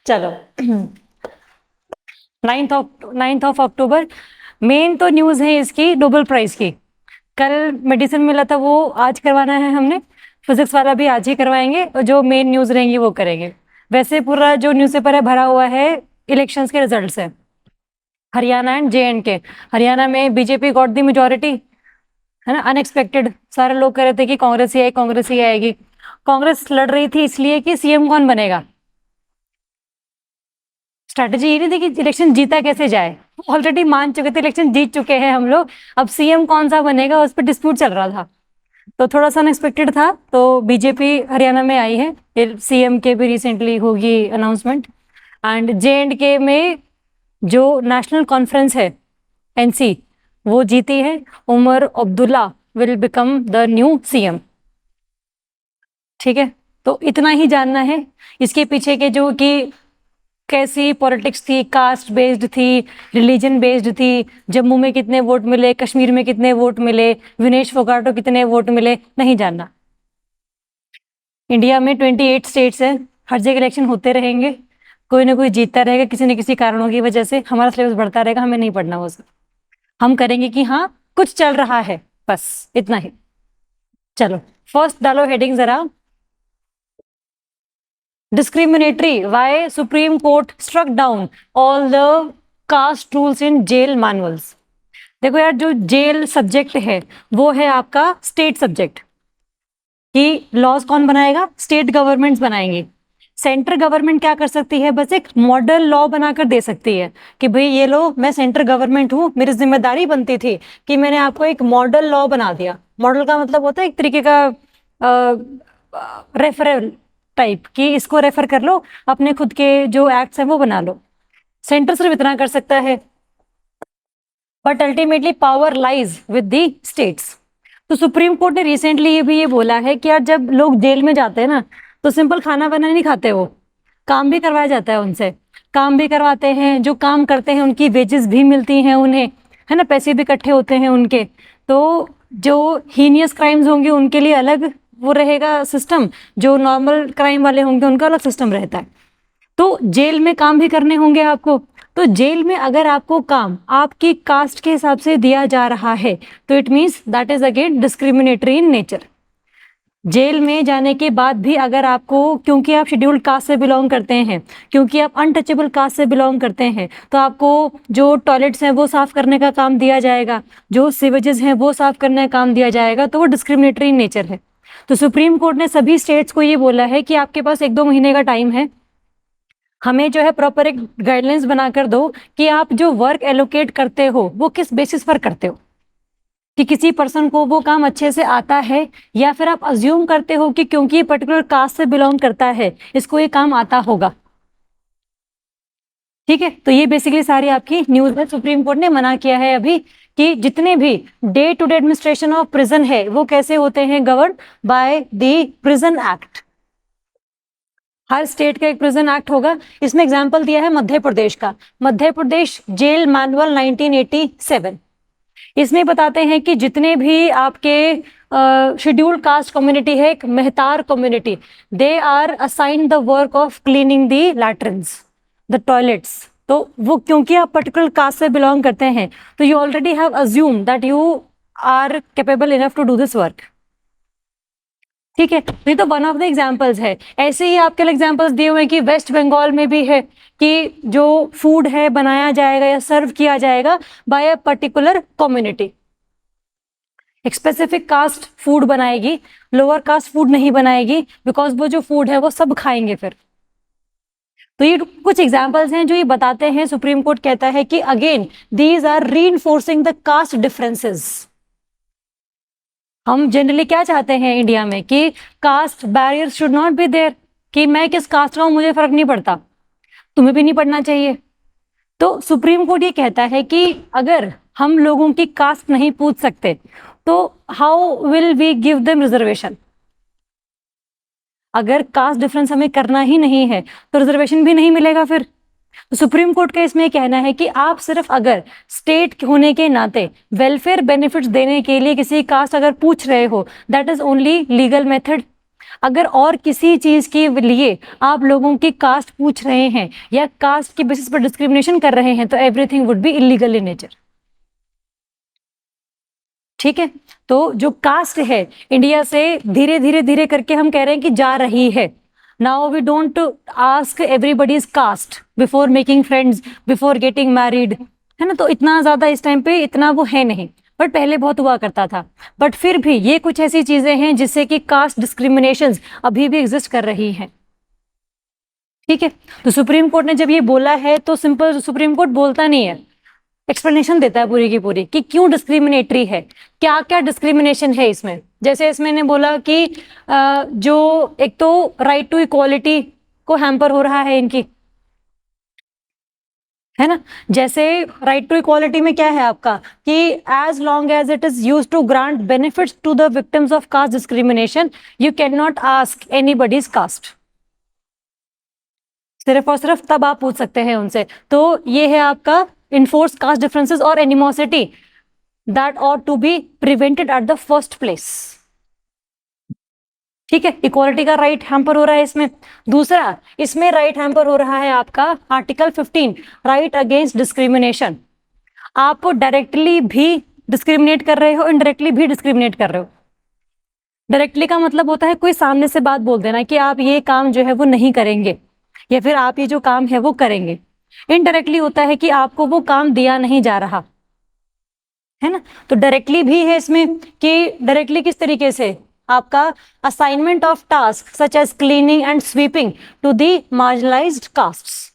चलो 9 अक्टूबर मेन तो न्यूज़ है इसकी नोबेल प्राइज़ की। कल मेडिसिन मिला था, वो आज करवाना है हमने। फिजिक्स वाला भी आज ही करवाएंगे और जो मेन न्यूज़ रहेंगी वो करेंगे। वैसे पूरा जो न्यूज़पेपर है भरा हुआ है इलेक्शंस के रिजल्ट से। Haryana and JNK। हरियाणा में बीजेपी गॉट दी मेजोरिटी, है ना, अनएक्सपेक्टेड। सारे लोग कह रहे थे कि कांग्रेस ही आएगी। कांग्रेस लड़ रही थी इसलिए कि सीएम कौन बनेगा। स्ट्रैटेजी ये नहीं थी कि इलेक्शन जीता कैसे जाए, ऑलरेडी मान चुके थे इलेक्शन जीत चुके हैं हम लोग। अब सीएम कौन सा बनेगा उस पर डिस्प्यूट चल रहा था, तो थोड़ा सा अनएक्सपेक्टेड था। तो बीजेपी हरियाणा में आई है, सीएम के भी रिसेंटली होगी अनाउंसमेंट। एंड JNK में जो नेशनल कॉन्फ्रेंस है NC, वो जीती है। Omar Abdullah will become the new CM। ठीक है, तो इतना ही जानना है। इसके पीछे के जो कि कैसी पॉलिटिक्स थी, कास्ट बेस्ड थी, रिलीजन बेस्ड थी, जम्मू में कितने वोट मिले, कश्मीर में कितने वोट मिले, विनेश फोगाट को कितने वोट मिले, नहीं जानना। इंडिया में 28 स्टेट्स हैं, हर जगह इलेक्शन होते रहेंगे, कोई ना कोई जीतता रहेगा किसी न किसी कारणों की वजह से। हमारा सिलेबस बढ़ता रहेगा, हमें नहीं पढ़ना वो सब। हम करेंगे कि हाँ कुछ चल रहा है, बस इतना ही। चलो फर्स्ट डालो हेडिंग जरा। Discriminatory, why Supreme Court struck down all the caste rules in jail manuals। देखो यार, जो जेल सब्जेक्ट है वो है आपका स्टेट सब्जेक्ट, कि लॉज कौन बनाएगा, स्टेट गवर्नमेंट्स बनाएंगे। सेंट्रल गवर्नमेंट क्या कर सकती है, बस एक मॉडल लॉ बनाकर दे सकती है कि भाई ये लो, मैं सेंट्रल गवर्नमेंट हूँ, मेरी जिम्मेदारी बनती थी कि मैंने आपको एक मॉडल लॉ बना दिया। मॉडल का मतलब होता है एक तरीके का रेफरल टाइप, कि इसको रेफर कर लो, अपने खुद के जो एक्ट्स हैं वो बना लो। सेंटर सिर्फ इतना कर सकता है, but ultimately power lies with the states. तो सुप्रीम कोर्ट ने रिसेंटली ये बोला है कि यार जब लोग जेल में जाते हैं ना, तो सिंपल खाना वाना नहीं खाते, वो काम भी करवाया जाता है उनसे। काम भी करवाते हैं, जो काम करते हैं उनकी वेजेस भी मिलती हैं उन्हें, है ना, पैसे भी इकट्ठे होते हैं उनके। तो जो हीनियस क्राइम्स होंगे उनके लिए अलग वो रहेगा सिस्टम, जो नॉर्मल क्राइम वाले होंगे उनका अलग सिस्टम रहता है। तो जेल में काम भी करने होंगे आपको। तो जेल में अगर आपको काम आपकी कास्ट के हिसाब से दिया जा रहा है, तो it means that is again discriminatory in nature. Jail में जाने के बाद भी अगर आपको, क्योंकि आप शेड्यूल्ड कास्ट से बिलोंग करते हैं, क्योंकि आप अनटचेबल कास्ट से बिलोंग करते हैं, तो आपको जो टॉयलेट्स हैं वो साफ करने का काम दिया जाएगा, जो सीवेजेस हैं वो साफ करने का काम दिया जाएगा, तो वो डिस्क्रिमिनेटरी इन नेचर है। तो सुप्रीम कोर्ट ने सभी स्टेट्स को ये बोला है कि आपके पास 1-2 महीने का टाइम है, हमें जो है प्रॉपर एक गाइडलाइंस बनाकर दो कि आप जो वर्क एलोकेट करते हो वो किस बेसिस पर करते हो, कि किसी पर्सन को वो काम अच्छे से आता है, या फिर आप अज्यूम करते हो कि क्योंकि ये पर्टिकुलर कास्ट से बिलोंग करता है इसको ये काम आता होगा। ठीक है, तो ये बेसिकली सारी आपकी न्यूज है। सुप्रीम कोर्ट ने मना किया है अभी कि जितने भी day to day administration of prison है वो कैसे होते हैं, govern by the prison act. हर स्टेट का एक प्रिजन एक्ट होगा। इसमें एग्जाम्पल दिया है मध्य प्रदेश का, मध्य प्रदेश जेल मैनुअल 1987। इसमें बताते हैं कि जितने भी आपके शेड्यूल्ड कास्ट कम्युनिटी है, एक Mehtar community, they are assign the work of cleaning the latrines, the toilets. तो वो क्योंकि आप पर्टिकुलर कास्ट से बिलोंग करते हैं, तो you already have assume that you are capable enough to do this work. ठीक है, ये तो वन ऑफ द एग्जाम्पल्स है। ऐसे ही आपके एग्जाम्पल्स दिए हुए हैं कि वेस्ट बंगाल में भी है कि जो फूड है बनाया जाएगा या सर्व किया जाएगा बाय अ पर्टिकुलर कम्युनिटी। एक स्पेसिफिक कास्ट फूड बनाएगी, लोअर कास्ट फूड नहीं बनाएगी, बिकॉज वो जो फूड है वो सब खाएंगे फिर। तो ये कुछ एग्जाम्पल्स हैं जो ये बताते हैं, सुप्रीम कोर्ट कहता है कि again these are reinforcing the caste differences. हम जनरली क्या चाहते हैं इंडिया में कि caste barrier should not be there, कि मैं किस कास्ट का हूं मुझे फर्क नहीं पड़ता, तुम्हें भी नहीं पड़ना चाहिए। तो सुप्रीम कोर्ट ये कहता है कि अगर हम लोगों की कास्ट नहीं पूछ सकते तो how will we give them reservation. अगर कास्ट डिफरेंस हमें करना ही नहीं है तो रिजर्वेशन भी नहीं मिलेगा फिर। तो सुप्रीम कोर्ट का इसमें कहना है कि आप सिर्फ अगर स्टेट होने के नाते वेलफेयर बेनिफिट्स देने के लिए किसी कास्ट अगर पूछ रहे हो, that is only legal method. अगर और किसी चीज के लिए आप लोगों की कास्ट पूछ रहे हैं या कास्ट के बेसिस पर डिस्क्रिमिनेशन कर रहे हैं तो everything would be illegal in nature. ठीक है, तो जो कास्ट है इंडिया से धीरे धीरे धीरे करके हम कह रहे हैं कि जा रही है। Now we don't ask everybody's caste before making friends, before getting married, है ना। तो इतना ज्यादा इस टाइम पे इतना वो है नहीं, बट पहले बहुत हुआ करता था। बट फिर भी ये कुछ ऐसी चीजें हैं जिससे कि कास्ट डिस्क्रिमिनेशंस अभी भी एग्जिस्ट कर रही हैं। ठीक है, तो सुप्रीम कोर्ट ने जब ये बोला है तो सिंपल सुप्रीम कोर्ट बोलता नहीं है, एक्सप्लेनेशन देता है पूरी की पूरी कि क्यों डिस्क्रिमिनेटरी है, क्या क्या डिस्क्रिमिनेशन है इसमें। जैसे इसमें ने बोला कि जो एक तो राइट टू इक्वालिटी को हैम्पर हो रहा है इनकी, है ना। जैसे राइट टू इक्वालिटी में क्या है आपका कि as long as it is use to grant benefits to the victims of caste discrimination you can not ask anybody's caste. सिर्फ और सिर्फ तब आप पूछ सकते हैं उनसे। तो ये है आपका इनफोर्स कास्ट डिफरेंसेस और animosity that ought to be prevented at the first place. ठीक है, इक्वालिटी का राइट हैम्पर हो रहा है इसमें। दूसरा इसमें राइट हैम्पर हो रहा है आपका आर्टिकल 15 राइट अगेंस्ट डिस्क्रिमिनेशन। आप डायरेक्टली भी डिस्क्रिमिनेट कर रहे हो, इनडायरेक्टली भी डिस्क्रिमिनेट कर रहे हो। डायरेक्टली का मतलब होता है कोई सामने से बात बोल देना कि आप ये काम जो है वो नहीं करेंगे या फिर आप ये जो काम है वो करेंगे। इनडायरेक्टली होता है कि आपको वो काम दिया नहीं जा रहा, है ना। तो डायरेक्टली भी है इसमें कि डायरेक्टली किस तरीके से आपका assignment of task such as cleaning and sweeping to the marginalised castes,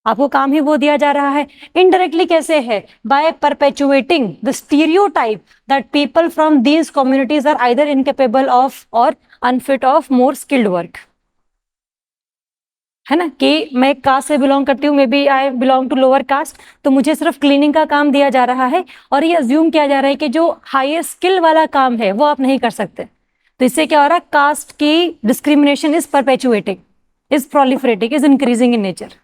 आपको काम ही वो दिया जा रहा है। इनडायरेक्टली कैसे है, by perpetuating the stereotype that people from these communities are either incapable of और unfit of more skilled work, है ना। कि मैं एक कास्ट से बिलोंग करती हूँ, maybe I belong to lower caste, तो मुझे सिर्फ क्लीनिंग का काम दिया जा रहा है और ये अज्यूम किया जा रहा है कि जो हायर स्किल वाला काम है वो आप नहीं कर सकते। तो इससे क्या हो रहा है, कास्ट की discrimination is perpetuating, is proliferating, is increasing in nature.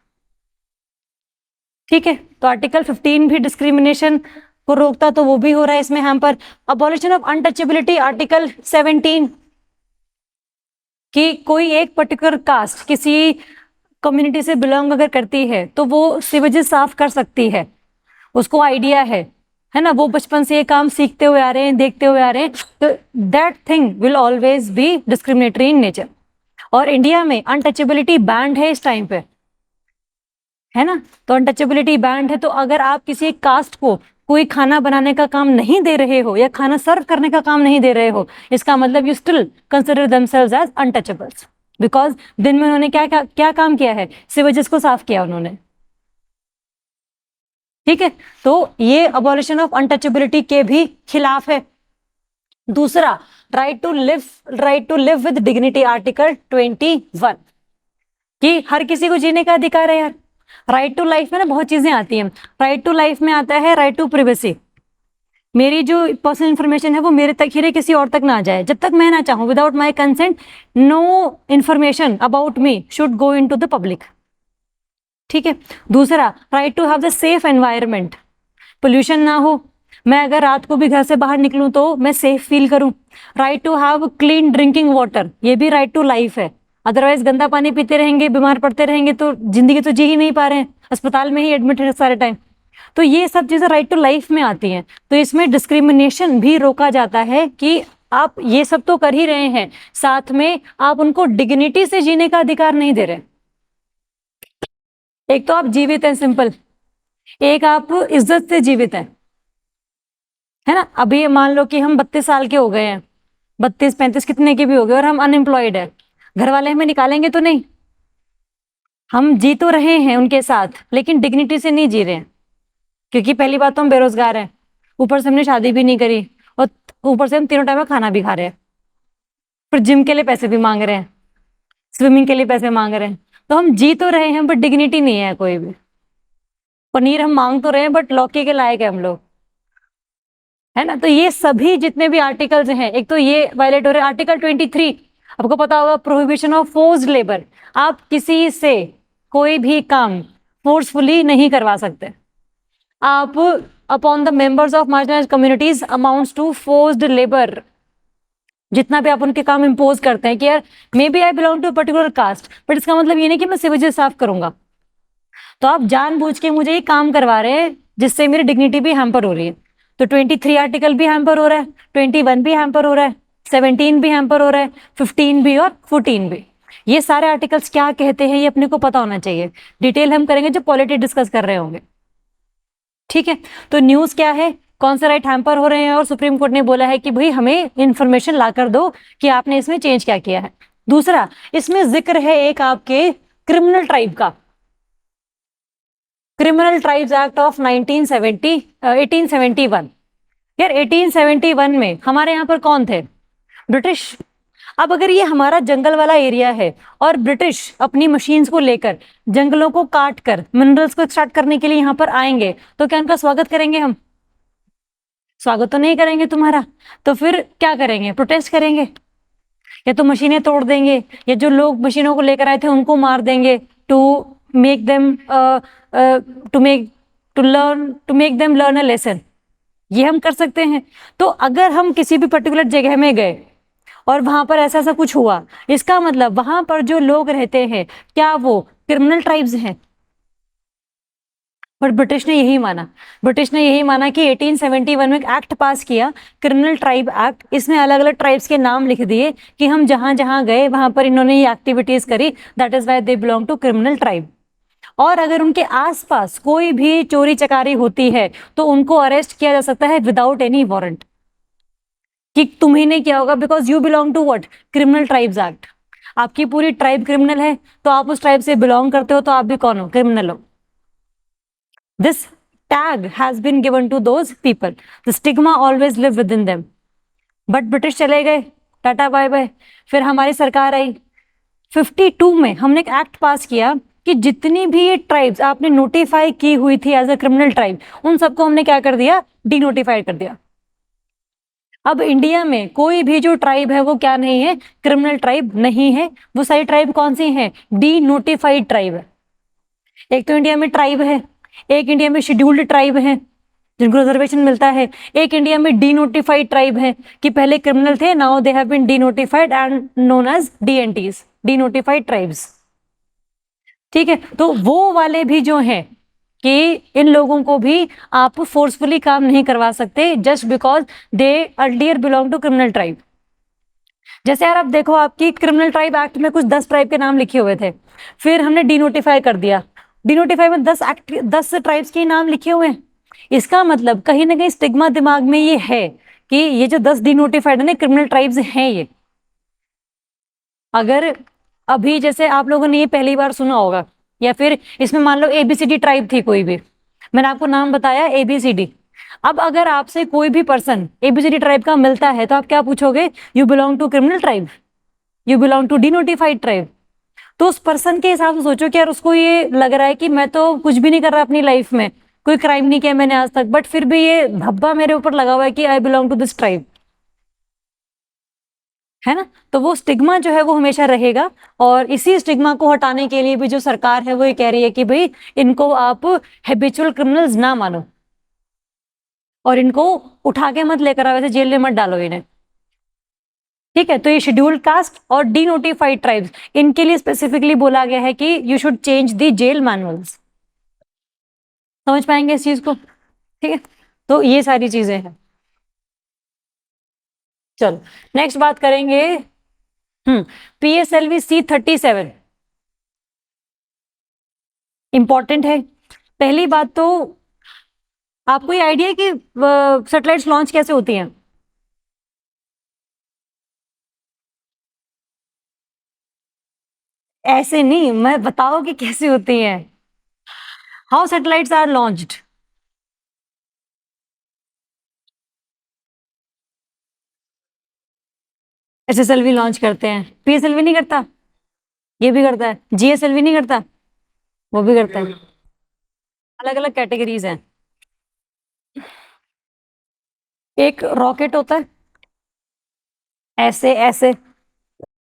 ठीक है, तो आर्टिकल 15 भी डिस्क्रिमिनेशन को रोकता तो वो भी हो रहा है इसमें यहाँ पर। अबॉलिशन ऑफ अनटचेबिलिटी आर्टिकल 17 कि कोई एक पर्टिकुलर कास्ट किसी कम्युनिटी से बिलोंग अगर करती है तो वो सीवेजेस साफ कर सकती है, उसको आइडिया है ना, वो बचपन से ये काम सीखते हुए आ रहे हैं, देखते हुए आ रहे हैं, तो that thing will always be discriminatory in nature. और इंडिया में अनटचेबिलिटी बैंड है इस टाइम पे, है ना। तो अनटचेबिलिटी बैंड है, तो अगर आप किसी कास्ट को कोई खाना बनाने का काम नहीं दे रहे हो या खाना सर्व करने का काम नहीं दे रहे हो, इसका मतलब you still consider themselves as untouchables, because दिन में उन्होंने क्या काम किया है, सीवेजेस को साफ किया उन्होंने। ठीक है, तो ये अबॉलिशन ऑफ अनटचेबिलिटी के भी खिलाफ है। दूसरा right to live with dignity article 21 कि हर किसी को जीने का अधिकार है यार। राइट टू लाइफ में ना बहुत चीजें आती हैं। राइट टू लाइफ में आता है राइट टू प्रिवेसी, मेरी जो पर्सनल इंफॉर्मेशन है वो मेरे तक ही रहे, किसी और तक ना जाए जब तक मैं ना चाहूं। Without my consent no information about me should go into the public. ठीक है, दूसरा right to have the safe environment, pollution ना हो, मैं अगर रात को भी घर से बाहर निकलूं तो मैं सेफ फील करूं। Right to have clean drinking water, ये भी राइट टू लाइफ है। अदरवाइज गंदा पानी पीते रहेंगे, बीमार पड़ते रहेंगे तो जिंदगी तो जी ही नहीं पा रहे हैं, अस्पताल में ही एडमिट है सारे टाइम। तो ये सब चीजें राइट टू लाइफ में आती हैं। तो इसमें डिस्क्रिमिनेशन भी रोका जाता है कि आप ये सब तो कर ही रहे हैं, साथ में आप उनको डिग्निटी से जीने का अधिकार नहीं दे रहे। एक तो आप जीवित हैं सिंपल, एक आप इज्जत से जीवित हैं, है ना। अभी मान लो कि हम 32 साल के हो गए हैं, 32-35 कितने के भी हो गए और हम अनएम्प्लॉयड है, घर वाले हमें निकालेंगे तो नहीं। हम जी तो रहे हैं उनके साथ लेकिन डिग्निटी से नहीं जी रहे हैं, क्योंकि पहली बात तो हम बेरोजगार हैं, ऊपर से हमने शादी भी नहीं करी और ऊपर से हम तीनों टाइम में खाना भी खा रहे हैं, फिर जिम के लिए पैसे भी मांग रहे हैं, स्विमिंग के लिए पैसे मांग रहे हैं। तो हम जी तो रहे हैं बट डिग्निटी नहीं है कोई भी। पनीर हम मांग तो रहे हैं बट लौकी के लायक है हम लोग, है ना। तो ये सभी जितने भी आर्टिकल्स हैं, एक तो ये वायलेट हो रहे हैं। आर्टिकल 23 आपको पता होगा, प्रोहिबिशन ऑफ फोर्स्ड लेबर, आप किसी से कोई भी काम फोर्सफुली नहीं करवा सकते। आप upon the members of marginalised communities amounts to forced labour जितना भी आप उनके काम इम्पोज करते हैं कि यार maybe I belong to particular caste, but इसका मतलब ये नहीं कि मैं सीवेजेस साफ करूंगा। तो आप जानबूझ के मुझे ये काम करवा रहे हैं जिससे मेरी डिग्निटी भी हैम्पर हो रही है। तो 23 आर्टिकल भी हैम्पर हो रहा है, 21 भी हैम्पर हो रहा है, 17 भी हैम्पर हो रहा है, 15 भी और 14 भी। ये सारे आर्टिकल्स क्या कहते हैं ये अपने को पता होना चाहिए। डिटेल हम करेंगे जब पॉलिटी डिस्कस कर रहे होंगे, ठीक है। तो न्यूज क्या है, कौन से राइट हैम्पर हो रहे हैं, और सुप्रीम कोर्ट ने बोला है कि भाई हमें इंफॉर्मेशन ला कर दो कि आपने इसमें चेंज क्या किया है। दूसरा, इसमें जिक्र है एक आपके क्रिमिनल ट्राइब का, क्रिमिनल ट्राइब्स एक्ट ऑफ 1970 1871। यार 1871 में हमारे यहाँ पर कौन थे, ब्रिटिश। अब अगर ये हमारा जंगल वाला एरिया है और ब्रिटिश अपनी मशीन्स को लेकर जंगलों को काट कर मिनरल्स को एक्सट्रैक्ट करने के लिए यहाँ पर आएंगे, तो क्या उनका स्वागत करेंगे हम? स्वागत तो नहीं करेंगे तुम्हारा। तो फिर क्या करेंगे, प्रोटेस्ट करेंगे, या तो मशीनें तोड़ देंगे, या जो लोग मशीनों को लेकर आए थे उनको मार देंगे, to make them to make them learn a lesson. ये हम कर सकते हैं। तो अगर हम किसी भी पर्टिकुलर जगह में गए और वहां पर ऐसा ऐसा कुछ हुआ, इसका मतलब वहां पर जो लोग रहते हैं क्या वो क्रिमिनल ट्राइब्स हैं? पर ब्रिटिश ने यही माना, ब्रिटिश ने यही माना कि 1871 में एक एक्ट पास किया, क्रिमिनल ट्राइब एक्ट। इसमें अलग अलग ट्राइब्स के नाम लिख दिए कि हम जहां जहां गए वहां पर इन्होंने ये एक्टिविटीज करी, that is why they belong to criminal tribe. और अगर उनके आसपास कोई भी चोरी चकारी होती है तो उनको अरेस्ट किया जा सकता है विदाउट एनी वारंट, कि तुम्ही नहीं किया होगा because you belong to what, criminal tribes act. आपकी पूरी ट्राइब क्रिमिनल है तो आप उस ट्राइब से बिलोंग करते हो तो आप भी कौन हो, क्रिमिनल हो। This tag has been given to those people. The stigma always live within them. But British चले गए, टाटा बाय बाय। फिर हमारी सरकार आई, 52 में हमने एक एक्ट पास किया कि जितनी भी ये ट्राइब्स आपने नोटिफाई की हुई थी एज अ क्रिमिनल ट्राइब, उन सबको हमने क्या कर दिया, डीनोटिफाइड कर दिया। अब इंडिया में कोई भी जो ट्राइब है वो क्या नहीं है, क्रिमिनल ट्राइब नहीं है। वो सारी ट्राइब कौन सी हैं, डी नोटिफाइड ट्राइब है। एक तो इंडिया में ट्राइब है, एक इंडिया में शेड्यूल्ड ट्राइब है जिनको रिजर्वेशन मिलता है, एक इंडिया में डीनोटिफाइड ट्राइब है कि पहले क्रिमिनल थे, now they have been denotified and known as DNTs, denotified tribes. ठीक है, तो वो वाले भी जो हैं कि इन लोगों को भी आप फोर्सफुली काम नहीं करवा सकते just because they earlier belong to criminal tribe. जैसे यार आप देखो, आपकी क्रिमिनल ट्राइब एक्ट में कुछ 10 ट्राइब के नाम लिखे हुए थे, फिर हमने डीनोटिफाई कर दिया, डीनोटिफाई में 10 ट्राइब्स के नाम लिखे हुए हैं। इसका मतलब कहीं ना कहीं स्टिग्मा दिमाग में ये है कि ये जो 10 डीनोटिफाइड है ना, क्रिमिनल ट्राइब्स हैं ये। अगर अभी जैसे आप लोगों ने ये पहली बार सुना होगा, या फिर इसमें मान लो एबीसीडी ट्राइब थी कोई भी, मैंने आपको नाम बताया एबीसीडी। अब अगर आपसे कोई भी पर्सन एबीसीडी ट्राइब का मिलता है तो आप क्या पूछोगे, you belong to criminal tribe, you belong to denotified tribe. तो उस पर्सन के हिसाब से सोचो कि यार उसको ये लग रहा है कि मैं तो कुछ भी नहीं कर रहा अपनी लाइफ में, कोई क्राइम नहीं किया मैंने आज तक, बट फिर भी ये धब्बा मेरे ऊपर लगा हुआ है कि I belong to this tribe, है ना। तो वो स्टिग्मा जो है वो हमेशा रहेगा, और इसी स्टिग्मा को हटाने के लिए भी जो सरकार है वो ये कह रही है कि भाई इनको आप हैबिचुअल क्रिमिनल्स ना मानो और इनको उठा के मत लेकर आओ, वैसे जेल में मत डालो इन्हें। ठीक है, तो ये शेड्यूल्ड कास्ट और डीनोटिफाइड ट्राइब्स, इनके लिए स्पेसिफिकली बोला गया है कि you should change the jail manuals. समझ पाएंगे इस चीज को, ठीक है। तो ये सारी चीजें हैं। चलो नेक्स्ट बात करेंगे, PSLV C-37 इंपॉर्टेंट है। पहली बात तो आपको ये आइडिया है कि सैटेलाइट्स लॉन्च कैसे होती हैं? ऐसे नहीं, मैं बताओ कि कैसे होती हैं। How satellites are launched? SSLV launch करते हैं, PSLV नहीं करता, ये भी करता है, GSLV नहीं करता, वो भी करता है। अलग अलग कैटेगरीज हैं। एक रॉकेट होता है ऐसे ऐसे,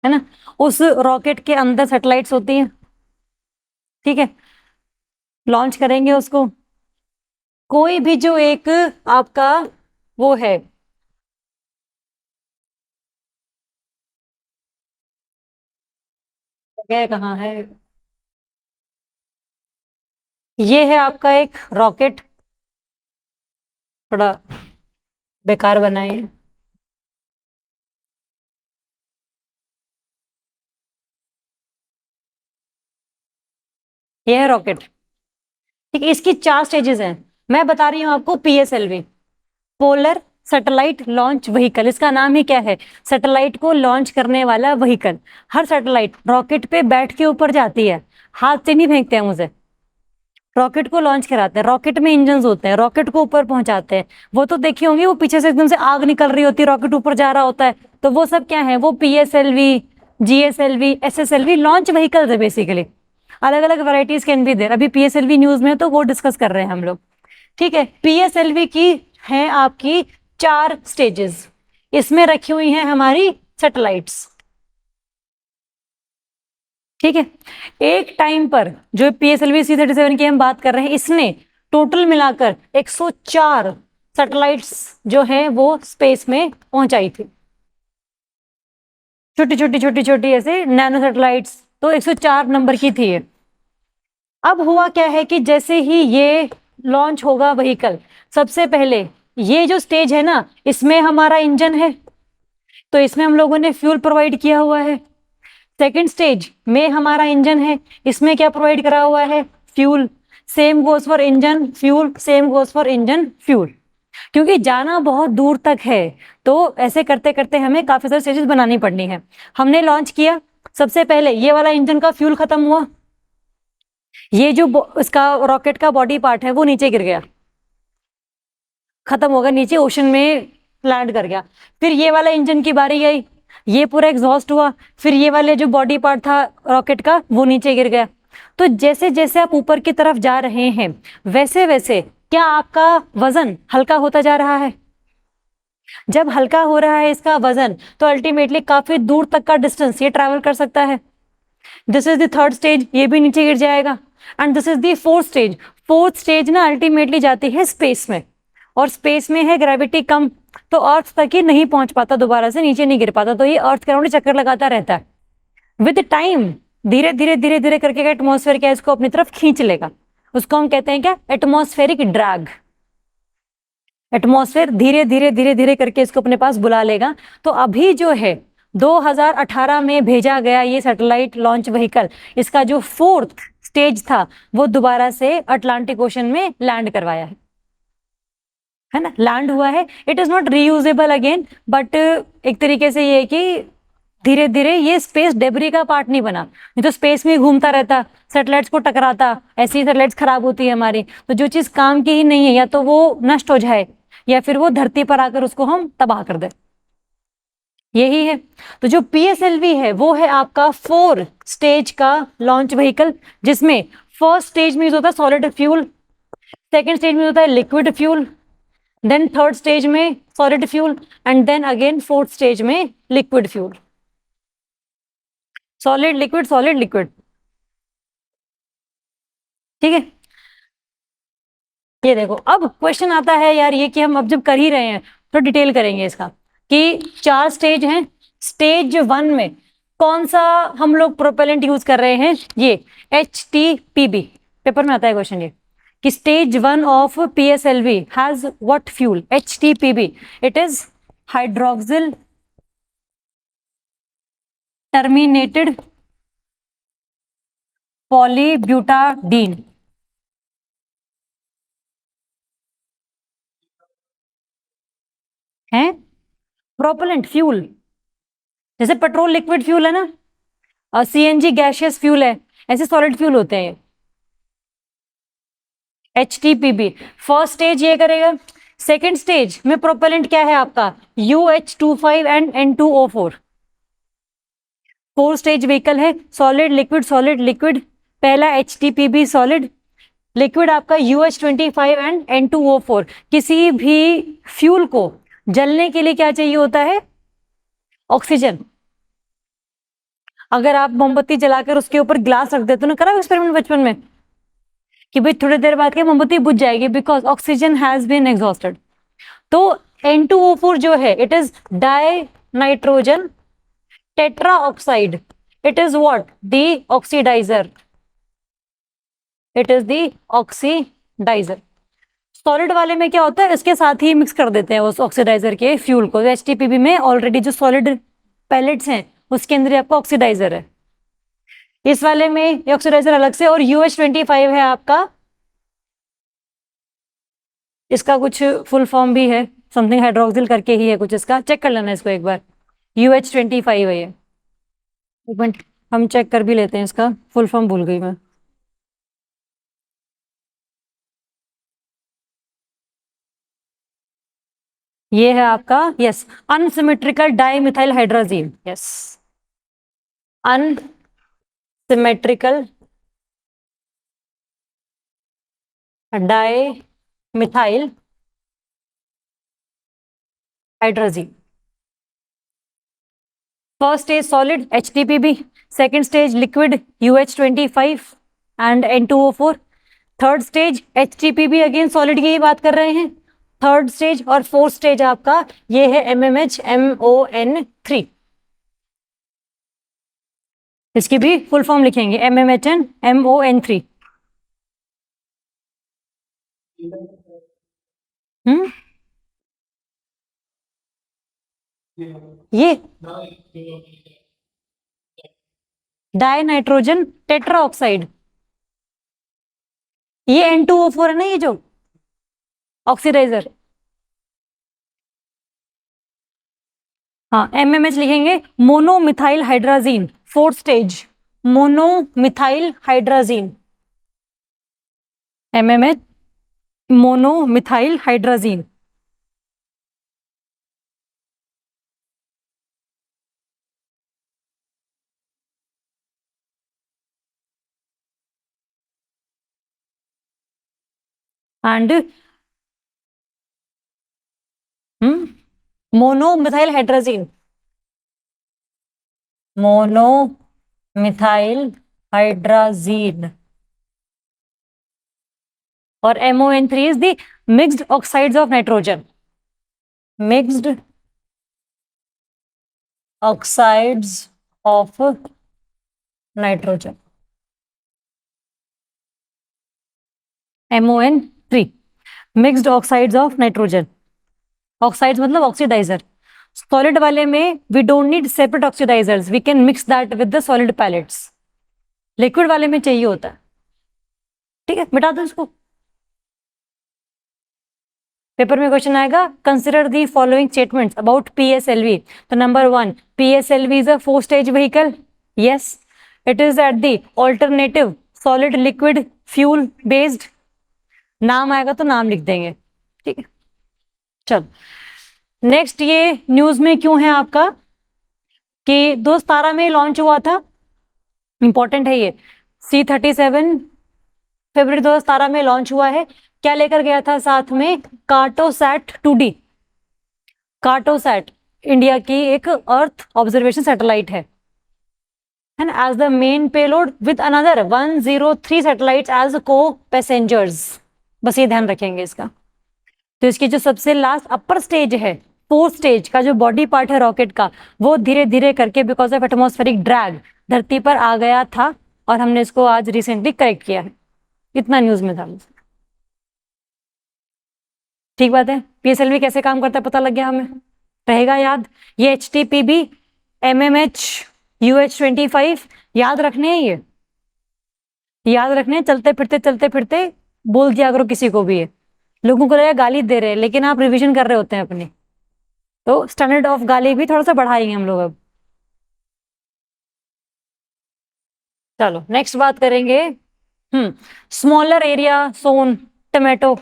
है ना, उस रॉकेट के अंदर सैटेलाइट्स होती हैं, ठीक है। लॉन्च करेंगे उसको, कोई भी जो एक आपका वो है ये कहाँ है? ये है आपका एक रॉकेट, थोड़ा बेकार बनाए। ये है रॉकेट, ठीक है। इसकी 4 स्टेजेस हैं। मैं बता रही हूँ आपको PSLV, polar satellite launch vehicle. इसका नाम ही क्या है? सैटेलाइट को लॉन्च करने वाला व्हीकल। हर सैटेलाइट रॉकेट पे बैठ के ऊपर जाती है, हाथ से नहीं फेंकते हैं उसे। रॉकेट को लॉन्च कराते हैं, रॉकेट में इंजन होते हैं, रॉकेट को ऊपर पहुंचाते हैं। वो तो देखी होंगी, वो पीछे से एकदम से आग निकल रही होती है, रॉकेट ऊपर जा रहा होता है। तो वो सब क्या है? वो PSLV, GSLV, SSLV launch vehicle है बेसिकली। अलग अलग वैरायटीज कैन बी देयर। अभी PSLV न्यूज में तो वो डिस्कस कर रहे हैं हम लोग, ठीक है। PSLV की है आपकी 4 स्टेजेस। इसमें रखी हुई हैं हमारी सैटेलाइट्स, ठीक है। एक टाइम पर जो PSLV C-37 की हम बात कर रहे हैं, इसने टोटल मिलाकर 104 सैटेलाइट्स जो हैं वो स्पेस में पहुंचाई थी। छोटी छोटी छोटी छोटी ऐसे नैनो सैटेलाइट्स, तो 104 नंबर की थी ये। अब हुआ क्या है कि जैसे ही ये लॉन्च होगा व्हीकल, सबसे पहले ये जो स्टेज है ना, इसमें हमारा इंजन है, तो इसमें हम लोगों ने फ्यूल प्रोवाइड किया हुआ है। सेकेंड स्टेज में हमारा इंजन है, इसमें क्या प्रोवाइड करा हुआ है? Fuel. Same goes for engine fuel, same goes for engine fuel. क्योंकि जाना बहुत दूर तक है, तो ऐसे करते करते हमें काफी सारे स्टेजेस बनानी पड़नी है। हमने लॉन्च किया, सबसे पहले ये वाला इंजन का फ्यूल खत्म हुआ, ये जो इसका रॉकेट का बॉडी पार्ट है वो नीचे गिर गया, खत्म हो गया, नीचे ओशन में लैंड कर गया। फिर ये वाला इंजन की बारी आई, ये पूरा एग्जॉस्ट हुआ, फिर ये वाले जो बॉडी पार्ट था रॉकेट का वो नीचे गिर गया। तो जैसे जैसे आप ऊपर की तरफ जा रहे हैं, वैसे वैसे क्या आपका वजन हल्का होता जा रहा है? जब हल्का हो रहा है इसका वजन, तो अल्टीमेटली काफी दूर तक का डिस्टेंस ये ट्रैवल कर सकता है। This is the third stage, ये भी नीचे गिर जाएगा। And this is the fourth stage. Fourth stage ना अल्टीमेटली जाती है स्पेस में, और स्पेस में है ग्रेविटी कम, तो अर्थ तक ही नहीं पहुंच पाता, दोबारा से नीचे नहीं गिर पाता, तो ये अर्थ के अराउंड चक्कर लगाता रहता है। विद टाइम धीरे धीरे धीरे धीरे करके एटमॉस्फेयर क्या इसको अपनी तरफ खींच लेगा, उसको हम कहते हैं क्या? Atmospheric drag. एटमॉस्फेयर धीरे धीरे धीरे धीरे करके इसको अपने पास बुला लेगा। तो अभी जो है 2018 में भेजा गया ये सैटेलाइट लॉन्च व्हीकल, इसका जो फोर्थ स्टेज था वो दोबारा से अटलांटिक ओशन में लैंड करवाया है ना, लैंड हुआ है। It is not reusable again, but एक तरीके से ये है कि धीरे धीरे ये स्पेस डेब्री का पार्ट नहीं बना, नहीं तो स्पेस में घूमता रहता, सैटेलाइट्स को टकराता, ऐसी ही सैटेलाइट्स खराब होती है हमारी। तो जो चीज काम की ही नहीं है, या तो वो नष्ट हो जाए या फिर वो धरती पर आकर उसको हम तबाह कर दें, यही है। तो जो PSLV है वो है आपका 4 स्टेज का लॉन्च व्हीकल, जिसमें फर्स्ट स्टेज में यूज होता है सॉलिड फ्यूल, सेकेंड स्टेज में होता है liquid fuel, then third stage में solid fuel, and then again fourth stage में liquid fuel. Solid liquid solid liquid, ठीक है। ये देखो, अब क्वेश्चन आता है यार ये कि हम अब जब कर ही रहे हैं तो डिटेल करेंगे इसका, कि 4 स्टेज हैं। स्टेज 1 में कौन सा हम लोग प्रोपेलेंट यूज कर रहे हैं? ये HTPB, पेपर में आता है क्वेश्चन ये, कि stage 1 of PSLV has what fuel? HTPB, it is hydroxyl terminated polybutadiene. है प्रोपेलेंट फ्यूल, जैसे पेट्रोल लिक्विड फ्यूल है ना, और CNG गैसियस फ्यूल है, ऐसे सॉलिड फ्यूल होते हैं। HTPB फर्स्ट स्टेज ये करेगा। सेकेंड स्टेज में प्रोपेलेंट क्या है आपका? UH25 and N2O4। 4 stage vehicle है, सॉलिड लिक्विड लिक्विड। पहला HTPB सॉलिड, लिक्विड आपका UH25 एंड N2O4। किसी भी फ्यूल को जलने के लिए क्या चाहिए होता है? ऑक्सीजन। अगर आप मोमबत्ती जलाकर उसके ऊपर ग्लास रख देते हो ना, करा एक्सपेरिमेंट बचपन में, कि भाई थोड़ी देर बाद क्या मोमबत्ती बुझ जाएगी, because oxygen has been exhausted. तो N2O4 जो है, it is di nitrogen tetra oxide. It is what? The oxidiser, it is the oxidiser. Solid वाले में क्या होता है, इसके साथ ही मिक्स कर देते हैं उस ऑक्सीडाइजर के फ्यूल को। एचटीपीबी में ऑलरेडी जो सॉलिड पैलेट्स हैं उसके अंदर आपका ऑक्सीडाइजर है, इस वाले में ऑक्सीडाइजर अलग से। और UH25 है आपका, इसका कुछ फुल फॉर्म भी है, समथिंग हाइड्रोक्सिल करके ही है कुछ, इसका चेक कर लेना इसको एक बार। UH25 है ये, एक मिनट हम चेक कर भी लेते हैं, इसका फुल फॉर्म भूल गई मैं। ये है आपका, yes, unsymmetrical dimethyl hydrazine, yes, unsymmetrical dimethyl hydrazine. First stage solid HTPB, second stage liquid UH25 and N2O4, third stage HTPB, again solid की ही बात कर रहे हैं, थर्ड स्टेज। और फोर्थ स्टेज आपका ये है MMHMON3, इसकी भी फुल फॉर्म लिखेंगे MMHMON3। हम्म, ये डाई नाइट्रोजन टेट्रा ऑक्साइड, ये N2O4 है ना, ये जो ऑक्सीडाइजर। हाँ, MMH लिखेंगे, monomethyl hydrazine, fourth stage monomethyl hydrazine, MMH monomethyl hydrazine. And monomethyl hydrazine, monomethyl hydrazine. और MON3 is the mixed oxides of nitrogen, mixed oxides of nitrogen, MON3, mixed oxides of nitrogen. Oxides मतलब oxidiser. Solid वाले में we don't need separate oxidisers, we can mix that with the solid pellets. Liquid वाले में चाहिए होता है। ठीक है, मिटा दो इसको, पेपर में क्वेश्चन आएगा, consider the following statements about PSLV। तो number 1, PSLV is a four stage vehicle, yes, it is at the alternative solid liquid fuel based. नाम आएगा तो नाम लिख देंगे, ठीक है। चलो नेक्स्ट, ये न्यूज में क्यों है आपका कि 2017 में लॉन्च हुआ था, इंपॉर्टेंट है ये। C37 फरवरी 2017 में लॉन्च हुआ है। क्या लेकर गया था साथ में? कार्टोसैट 2D। कार्टोसैट इंडिया की एक अर्थ ऑब्जर्वेशन सैटेलाइट है and as the main payload with another 103 satellites as copassengers. बस ये ध्यान रखेंगे इसका। तो इसकी जो सबसे लास्ट अपर स्टेज है, फोर्थ स्टेज का जो बॉडी पार्ट है रॉकेट का, वो धीरे धीरे करके बिकॉज ऑफ एटमॉस्फेरिक ड्रैग धरती पर आ गया था और हमने इसको आज रिसेंटली करेक्ट किया है। इतना न्यूज में था। ठीक बात है। PSLV कैसे काम करता है पता लग गया हमें, रहेगा याद। ये HTPB, MMH, UH25 याद रखने हैं, ये याद रखने हैं। चलते फिरते बोल दिया करो किसी को भी, ये लोगों को लगेगा गाली दे रहे हैं लेकिन आप रिवीजन कर रहे होते हैं अपनी, तो स्टैंडर्ड ऑफ गाली भी थोड़ा सा बढ़ाएंगे हम लोग अब। चलो नेक्स्ट बात करेंगे। स्मॉलर एरिया सोन टमाटो,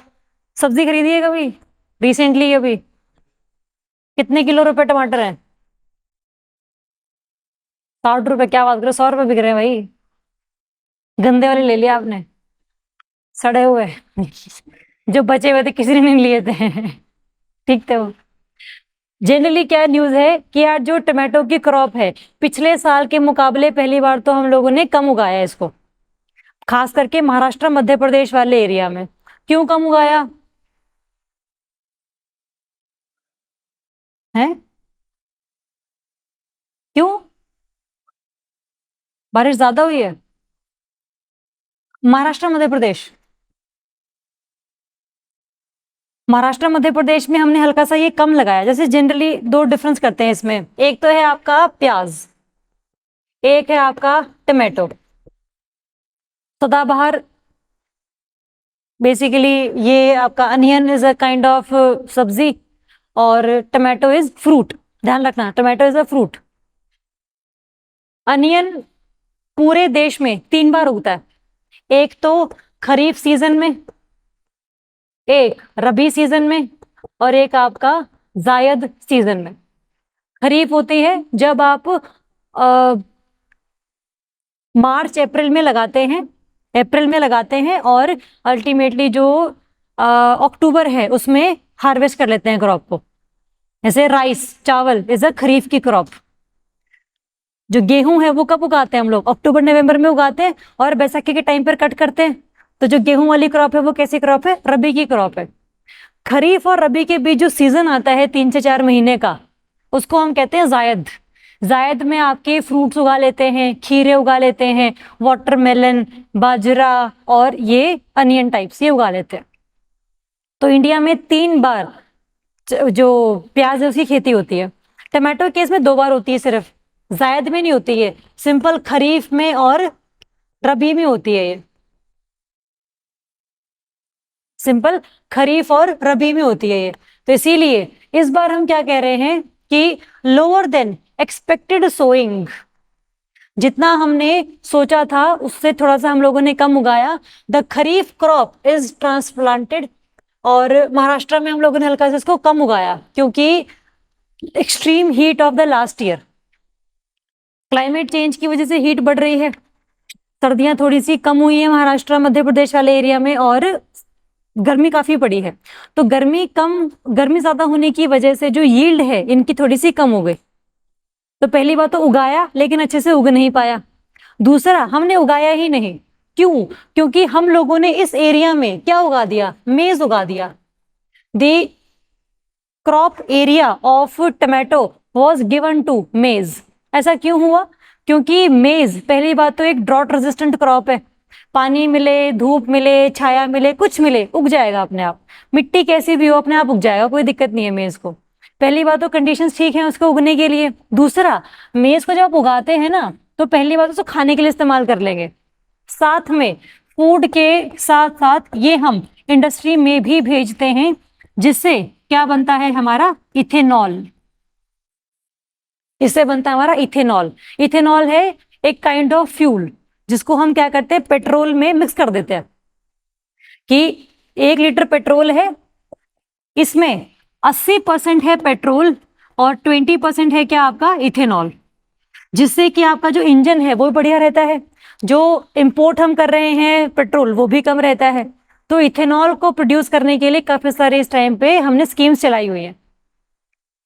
सब्जी खरीदी है कभी रिसेंटली? अभी कितने किलो रुपए टमाटर हैं? 60 रुपए? क्या बात करो, 100 रुपए बिक रहे हैं भाई। गंदे वाले ले लिया आपने, सड़े हुए जो बचे हुए थे किसी ने नहीं लिए थे ठीक थे वो। जनरली क्या न्यूज है कि यार जो टमाटो की क्रॉप है पिछले साल के मुकाबले पहली बार तो हम लोगों ने कम उगाया है इसको, खास करके महाराष्ट्र मध्य प्रदेश वाले एरिया में। क्यों कम उगाया है? क्यों? बारिश ज्यादा हुई है? महाराष्ट्र मध्य प्रदेश, महाराष्ट्र मध्य प्रदेश में हमने हल्का सा ये कम लगाया। जैसे जनरली दो डिफरेंस करते हैं इसमें, एक तो है आपका प्याज, एक है आपका टमाटो। सदाबहार बेसिकली ये आपका onion is a kind of सब्जी और टमाटो इज फ्रूट। ध्यान रखना, tomato is a fruit. Onion पूरे देश में 3 बार उगता है, एक तो खरीफ सीजन में, एक रबी सीजन में, और एक आपका जायद सीजन में। खरीफ होती है जब आप मार्च अप्रैल में लगाते हैं, अप्रैल में लगाते हैं और अल्टीमेटली जो अक्टूबर है उसमें हार्वेस्ट कर लेते हैं क्रॉप को। जैसे राइस, चावल इज अ खरीफ की क्रॉप। जो गेहूं है वो कब उगाते हैं हम लोग? अक्टूबर नवंबर में उगाते हैं और बैसाखी के टाइम पर कट करते हैं। तो जो गेहूं वाली क्रॉप है वो कैसी क्रॉप है? रबी की क्रॉप है। खरीफ और रबी के बीच जो सीजन आता है 3 से 4 महीने का, उसको हम कहते हैं जायद। जायद में आपके फ्रूट्स उगा लेते हैं, खीरे उगा लेते हैं, वाटरमेलन, बाजरा और ये अनियन टाइप्स ये उगा लेते हैं। तो इंडिया में 3 बार जो प्याज है उसकी खेती होती है। टमाटो केस में 2 बार होती है सिर्फ, जायद में नहीं होती है, सिंपल खरीफ में और रबी में होती है। ये सिंपल खरीफ और रबी में होती है ये। तो इसीलिए इस बार हम क्या कह रहे हैं कि लोअर देन एक्सपेक्टेड सोइंग, जितना हमने सोचा था उससे थोड़ा सा हम लोगों ने कम उगाया। The kharif crop is transplanted, और महाराष्ट्र में हम लोगों ने हल्का सा इसको कम उगाया क्योंकि extreme heat of the last year, climate change की वजह से हीट बढ़ रही है, सर्दियां थोड़ी सी कम हुई है महाराष्ट्र मध्य प्रदेश वाले एरिया में, और गर्मी काफी पड़ी है। तो गर्मी ज्यादा होने की वजह से जो यील्ड है इनकी थोड़ी सी कम हो गई। तो पहली बात तो उगाया लेकिन अच्छे से उग नहीं पाया। दूसरा, हमने उगाया ही नहीं। क्यों? क्योंकि हम लोगों ने इस एरिया में क्या उगा दिया? मेज उगा दिया। The crop area of tomato was given to maize. ऐसा क्यों हुआ? क्योंकि मेज पहली बात तो एक ड्रॉट रेजिस्टेंट क्रॉप है, पानी मिले, धूप मिले, छाया मिले, कुछ मिले, उग जाएगा अपने आप। मिट्टी कैसी भी हो अपने आप उग जाएगा, कोई दिक्कत नहीं है मेज को। पहली बात तो कंडीशंस ठीक है उसको उगने के लिए। दूसरा, मेज को जब आप उगाते हैं ना तो पहली बात उसको खाने के लिए इस्तेमाल कर लेंगे, साथ में फूड के साथ साथ ये हम इंडस्ट्री में भी भेजते हैं, जिससे क्या बनता है हमारा? इथेनॉल। इससे बनता है हमारा इथेनॉल। इथेनॉल है एक काइंड ऑफ फ्यूल जिसको हम क्या करते हैं? पेट्रोल में मिक्स कर देते हैं। कि 1 लीटर पेट्रोल है, इसमें 80% है पेट्रोल और 20% है क्या? आपका इथेनॉल। जिससे कि आपका जो इंजन है वो बढ़िया रहता है, जो इंपोर्ट हम कर रहे हैं पेट्रोल वो भी कम रहता है। तो इथेनॉल को प्रोड्यूस करने के लिए काफी सारे इस टाइम पे हमने स्कीम्स चलाई हुई है।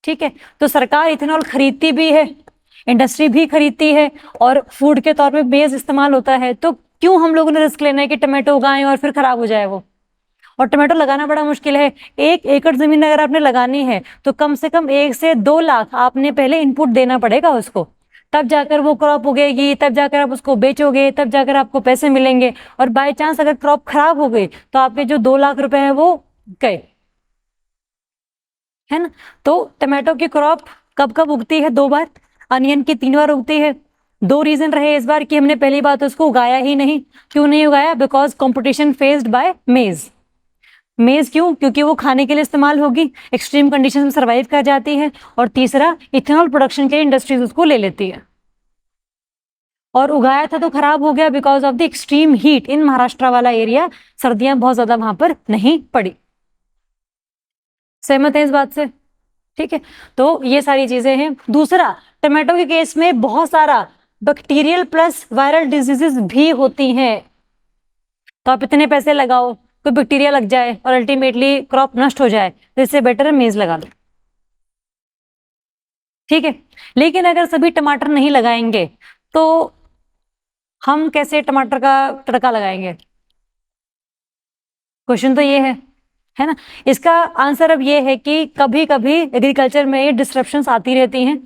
ठीक है, तो सरकार इथेनॉल खरीदती भी है, इंडस्ट्री भी खरीदती है, और फूड के तौर पे बेस इस्तेमाल होता है। तो क्यों हम लोगों ने रिस्क लेना है कि टमाटो उगाएं और फिर खराब हो जाए वो? और टमाटो लगाना बड़ा मुश्किल है। 1 एकड़ जमीन अगर आपने लगानी है तो कम से कम 1 से 2 लाख आपने पहले इनपुट देना पड़ेगा उसको, तब जाकर वो क्रॉप उगेगी, तब जाकर आप उसको बेचोगे, तब जाकर आपको पैसे मिलेंगे। और बाय चांस अगर क्रॉप खराब हो गई तो आपके जो 2 लाख रुपए हैं वो गए, है ना। तो टमाटो की क्रॉप कब कब उगती है? 2 बार। अनियन की 3 बार उगती है। 2 रीजन रहे इस बार कि हमने पहली बात उसको उगाया ही नहीं। क्यों नहीं उगाया? बिकॉज कॉम्पिटिशन फेस्ड बाय मेज। मेज क्यों? क्योंकि वो खाने के लिए इस्तेमाल होगी, एक्सट्रीम कंडीशन में सर्वाइव कर जाती है। और तीसरा, इथेनॉल प्रोडक्शन के लिए इंडस्ट्रीज उसको ले लेती है। और उगाया था तो खराब हो गया because of the extreme heat in Maharashtra वाला एरिया, सर्दियां बहुत ज्यादा वहां पर नहीं पड़ी। सहमत है इस बात से? ठीक है, तो ये सारी चीजें हैं। दूसरा, टमाटो के केस में बहुत सारा बैक्टीरियल प्लस वायरल डिजीजेस भी होती हैं। तो आप इतने पैसे लगाओ, कोई बैक्टीरिया लग जाए और अल्टीमेटली क्रॉप नष्ट हो जाए, तो इससे बेटर है मेज लगा लो। ठीक है, लेकिन अगर सभी टमाटर नहीं लगाएंगे तो हम कैसे टमाटर का तड़का लगाएंगे? क्वेश्चन तो ये है ना। इसका आंसर अब ये है कि कभी कभी एग्रीकल्चर में डिस्ट्रप्शंस आती रहती हैं।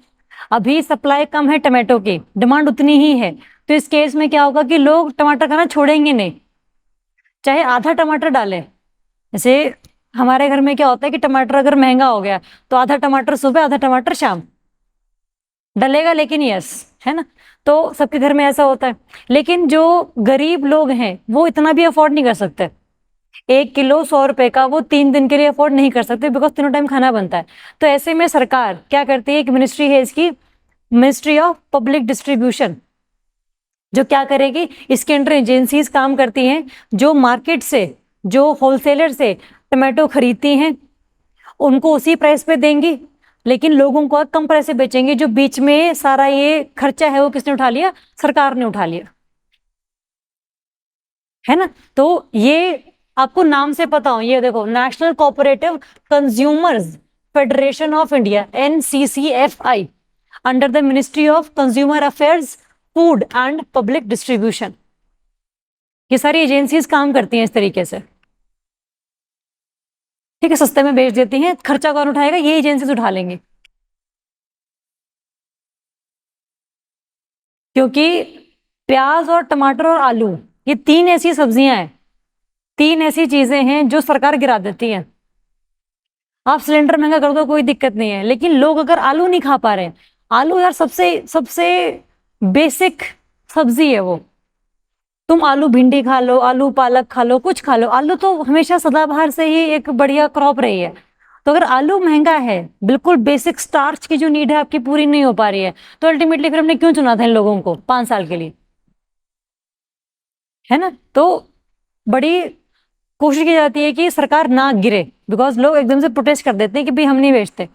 अभी सप्लाई कम है टमाटो की, डिमांड उतनी ही है, तो इस केस में क्या होगा कि लोग टमाटर खाना छोड़ेंगे नहीं, चाहे आधा टमाटर डालें। जैसे हमारे घर में क्या होता है कि टमाटर अगर महंगा हो गया तो आधा टमाटर सुबह आधा टमाटर शाम डलेगा, लेकिन यस, है ना। तो सबके घर में ऐसा होता है। लेकिन जो गरीब लोग हैं वो इतना भी अफोर्ड नहीं कर सकते, 1 किलो 100 रुपए का वो 3 दिन के लिए अफोर्ड नहीं कर सकते, बिकॉज तीनों टाइम खाना बनता है। तो ऐसे में सरकार क्या करती है, एक मिनिस्ट्री है इसकी, मिनिस्ट्री ऑफ पब्लिक डिस्ट्रीब्यूशन, जो क्या करेगी, इसके अंडर एजेंसीज काम करती हैं जो मार्केट से, जो होलसेलर से टमाटो खरीदती हैं, उनको उसी प्राइस पे देंगी, लेकिन लोगों को कम प्राइस से बेचेंगे। जो बीच में सारा ये खर्चा है वो किसने उठा लिया, सरकार ने उठा लिया, है ना। तो ये आपको नाम से पता हो, ये देखो, national cooperative consumers federation of India, NCCFI, under the ministry of consumer affairs, food and public distribution. ये सारी एजेंसीज काम करती हैं इस तरीके से, ठीक है, सस्ते में बेच देती हैं। खर्चा कौन उठाएगा, ये एजेंसीज उठा लेंगे, क्योंकि प्याज और टमाटर और आलू, ये 3 ऐसी सब्जियां हैं, 3 ऐसी चीजें हैं जो सरकार गिरा देती है। आप सिलेंडर महंगा कर दो कोई दिक्कत नहीं है, लेकिन लोग अगर आलू नहीं खा पा रहे हैं, आलू यार सबसे सबसे बेसिक सब्जी है वो। तुम आलू भिंडी खा लो, आलू पालक खा लो, कुछ खा लो, आलू तो हमेशा सदाबहार से ही एक बढ़िया क्रॉप रही है। तो अगर आलू महंगा है, बिल्कुल बेसिक स्टार्च की जो नीड है आपकी पूरी नहीं हो पा रही है, तो अल्टीमेटली फिर हमने क्यों चुना था इन लोगों को 5 साल के लिए, है ना। तो बड़ी कोशिश की जाती है कि सरकार ना गिरे, बिकॉज लोग एकदम से प्रोटेस्ट कर देते हैं कि भाई हम नहीं बेचते।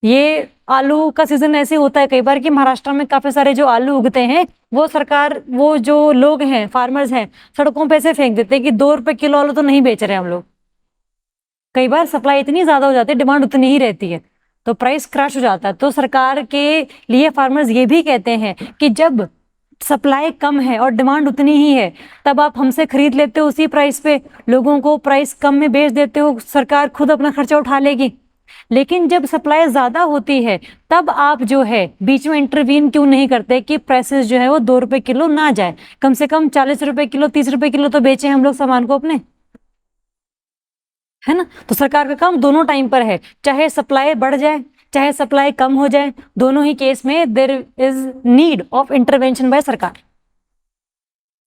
ये आलू का सीजन ऐसे होता है कई बार कि महाराष्ट्र में काफी सारे जो आलू उगते हैं वो सरकार, वो जो लोग हैं, फार्मर्स हैं, सड़कों पे ऐसे फेंक देते हैं कि 2 रुपए किलो आलू तो नहीं बेच रहे हम लोग। कई बार सप्लाई इतनी ज्यादा हो जाती है, डिमांड उतनी ही रहती है, तो प्राइस क्रैश हो जाता है। तो सरकार के लिए फार्मर्स ये भी कहते हैं कि जब सप्लाई कम है और डिमांड उतनी ही है, तब आप हमसे खरीद लेते हो उसी प्राइस पे, लोगों को प्राइस कम में बेच देते हो, सरकार खुद अपना खर्चा उठा लेगी। लेकिन जब सप्लाई ज्यादा होती है तब आप जो है बीच में इंटरवीन क्यों नहीं करते कि प्राइसेस जो है वो 2 रुपए किलो ना जाए, कम से कम 40 रुपए किलो 30 रुपए किलो तो बेचे हम लोग सामान को अपने, है ना। तो सरकार का काम दोनों टाइम पर है, चाहे सप्लाई बढ़ जाए चाहे सप्लाई कम हो जाए, दोनों ही केस में there is need of intervention by सरकार,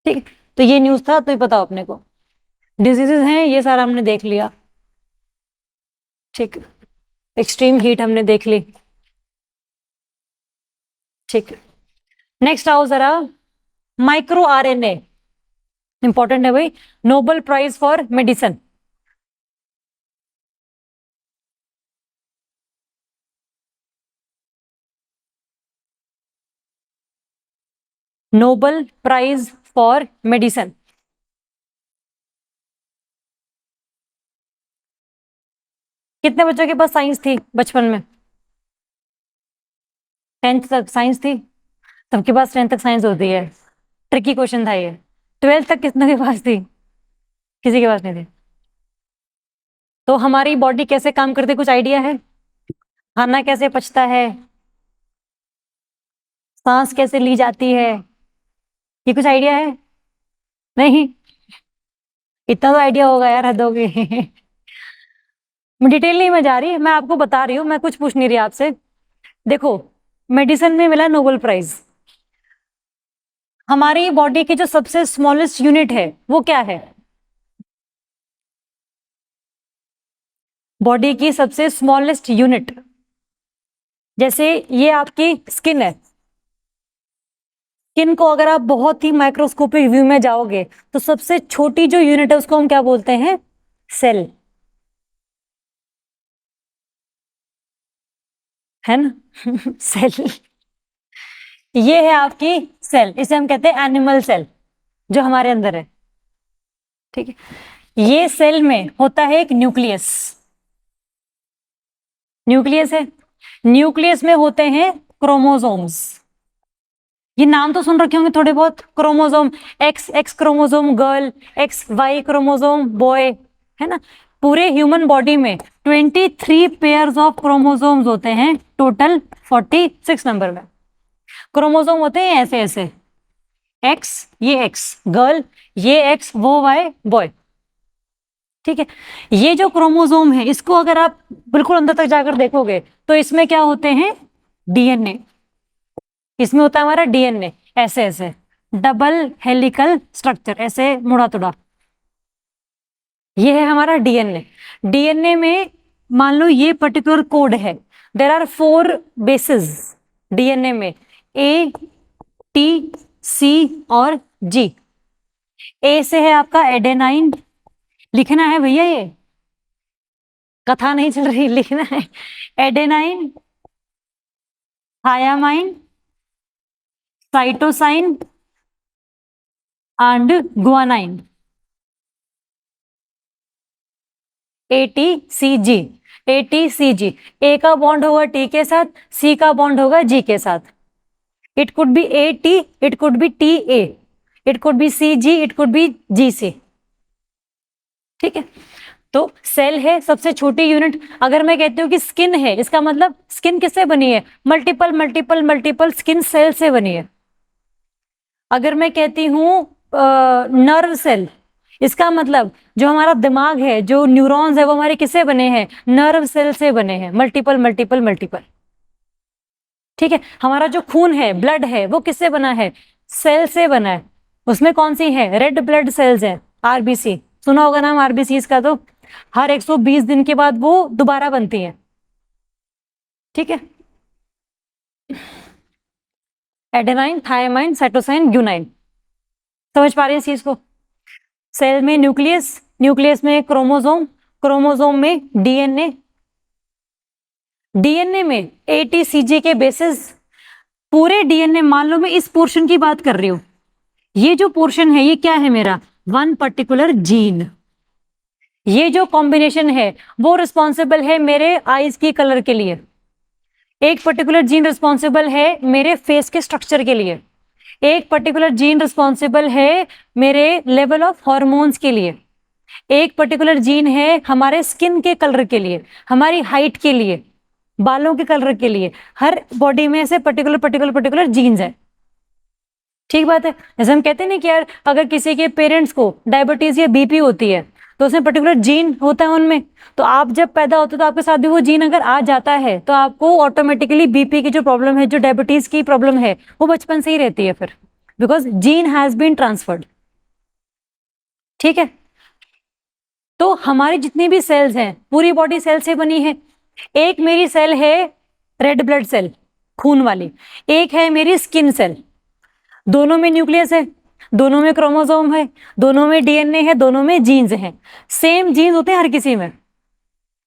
ठीक है। तो ये न्यूज था, तो ये बताओ अपने को, डिजीजेस हैं ये सारा हमने देख लिया, ठीक। एक्सट्रीम हीट हमने देख ली, ठीक। नेक्स्ट आओ जरा, माइक्रो RNA, इंपॉर्टेंट है भाई, Nobel prize for medicine. Nobel prize for medicine, कितने बच्चों के पास साइंस थी बचपन में, 10th तक साइंस थी, सबके पास 10th तक साइंस होती है, ट्रिकी क्वेश्चन था ये। 12th तक कितने के पास थी, किसी के पास नहीं थी। तो हमारी बॉडी कैसे काम करती है, कुछ आइडिया है, खाना कैसे पचता है, सांस कैसे ली जाती है, ये कुछ आइडिया है, नहीं, इतना तो आइडिया होगा यार, हद हो गई। मैं डिटेल नहीं में जा रही, मैं आपको बता रही हूँ, मैं कुछ पूछ नहीं रही आपसे। देखो, मेडिसिन में मिला नोबेल प्राइज, हमारी बॉडी की जो सबसे स्मॉलेस्ट यूनिट है वो क्या है, बॉडी की सबसे स्मॉलेस्ट यूनिट, जैसे ये आपकी स्किन है, स्किन को अगर आप बहुत ही माइक्रोस्कोपिक व्यू में जाओगे तो सबसे छोटी जो यूनिट है उसको हम क्या बोलते हैं, सेल, है ना। सेल, ये है आपकी सेल, इसे हम कहते हैं एनिमल सेल, जो हमारे अंदर है, ठीक है। ये सेल में होता है एक न्यूक्लियस, न्यूक्लियस है, न्यूक्लियस में होते हैं क्रोमोसोम्स, ये नाम तो सुन रखे होंगे थोड़े बहुत, chromosome, x chromosome girl, XY chromosome boy, है ना। पूरे ह्यूमन बॉडी में 23 पेयर्स ऑफ क्रोमोसोम्स होते हैं, टोटल 46 नंबर में क्रोमोसोम होते हैं ऐसे ऐसे, एक्स, ये एक्स गर्ल, ये एक्स, वो वाई बॉय। ठीक है, ये जो क्रोमोसोम है इसको अगर आप बिल्कुल अंदर तक जाकर देखोगे तो इसमें क्या होते हैं, डीएनए, इसमें होता है हमारा डीएनए, ऐसे ऐसे डबल हेलिकल स्ट्रक्चर, ऐसे मुड़ा तुड़ा, ये है हमारा डीएनए। डीएनए में मान लो ये पर्टिकुलर कोड है, देर आर 4 बेसिस डीएनए में, ए, टी, सी और जी। ए से है आपका एडेनाइन, लिखना है भैया, ये कथा नहीं चल रही, लिखना है। Adenine, thiamine, cytosine and guanine, ATCG। ATCG, ए का बॉन्ड होगा टी के साथ, सी का बॉन्ड होगा जी के साथ। It could be AT, it could be TA, it could be CG, it could be GC। ठीक है, तो सेल है सबसे छोटी यूनिट। अगर मैं कहती हूँ कि स्किन है, इसका मतलब स्किन किससे बनी है, multiple multiple multiple skin cell से बनी है। अगर मैं कहती हूँ नर्व सेल, इसका मतलब जो हमारा दिमाग है, जो न्यूरॉन्स है, वो हमारे किससे बने हैं, नर्व सेल से बने हैं, मल्टीपल मल्टीपल मल्टीपल। ठीक है, हमारा जो खून है, ब्लड है, वो किससे बना है, सेल से बना है। उसमें कौन सी है, रेड ब्लड सेल्स है, आरबीसी, सुना होगा नाम आरबीसी इसका, तो हर 120 दिन के बाद वो दोबारा बनती है। ठीक है, एडेनाइन, थायमाइन, साइटोसाइन, ग्यूनाइन, समझ पा रही है इस चीज को। सेल में न्यूक्लियस, न्यूक्लियस में क्रोमोसोम, क्रोमोसोम में डीएनए, डीएनए में ATCG के बेसिस। पूरे डीएनए, मान लो मैं इस पोर्शन की बात कर रही हूं, ये जो पोर्शन है ये क्या है मेरा, वन पर्टिकुलर जीन। ये जो कॉम्बिनेशन है वो रिस्पॉन्सिबल है मेरे आईज की कलर के लिए, एक पर्टिकुलर जीन रिस्पॉन्सिबल है मेरे फेस के स्ट्रक्चर के लिए, एक पर्टिकुलर जीन रिस्पॉन्सिबल है मेरे लेवल ऑफ हॉर्मोन्स के लिए, एक पर्टिकुलर जीन है हमारे स्किन के कलर के लिए, हमारी हाइट के लिए, बालों के कलर के लिए। हर बॉडी में ऐसे पर्टिकुलर पर्टिकुलर पर्टिकुलर जीन्स है। ठीक बात है, जैसे हम कहते हैं ना कि यार अगर किसी के पेरेंट्स को डायबिटीज या बीपी होती है तो उसमें पर्टिकुलर जीन होता है उनमें, तो आप जब पैदा होते हो तो आपके साथ भी वो जीन अगर आ जाता है तो आपको ऑटोमेटिकली बीपी की जो प्रॉब्लम है, जो डायबिटीज की प्रॉब्लम है, वो बचपन से ही रहती है फिर, because gene has been transferred. ठीक है, तो हमारी जितनी भी सेल्स हैं पूरी बॉडी सेल से बनी है। एक मेरी सेल है रेड ब्लड सेल, खून वाली, एक है मेरी स्किन सेल, दोनों में न्यूक्लियस है, दोनों में क्रोमोसोम है, दोनों में डीएनए है, दोनों में जीन्स हैं। सेम जीन्स होते हैं हर किसी में,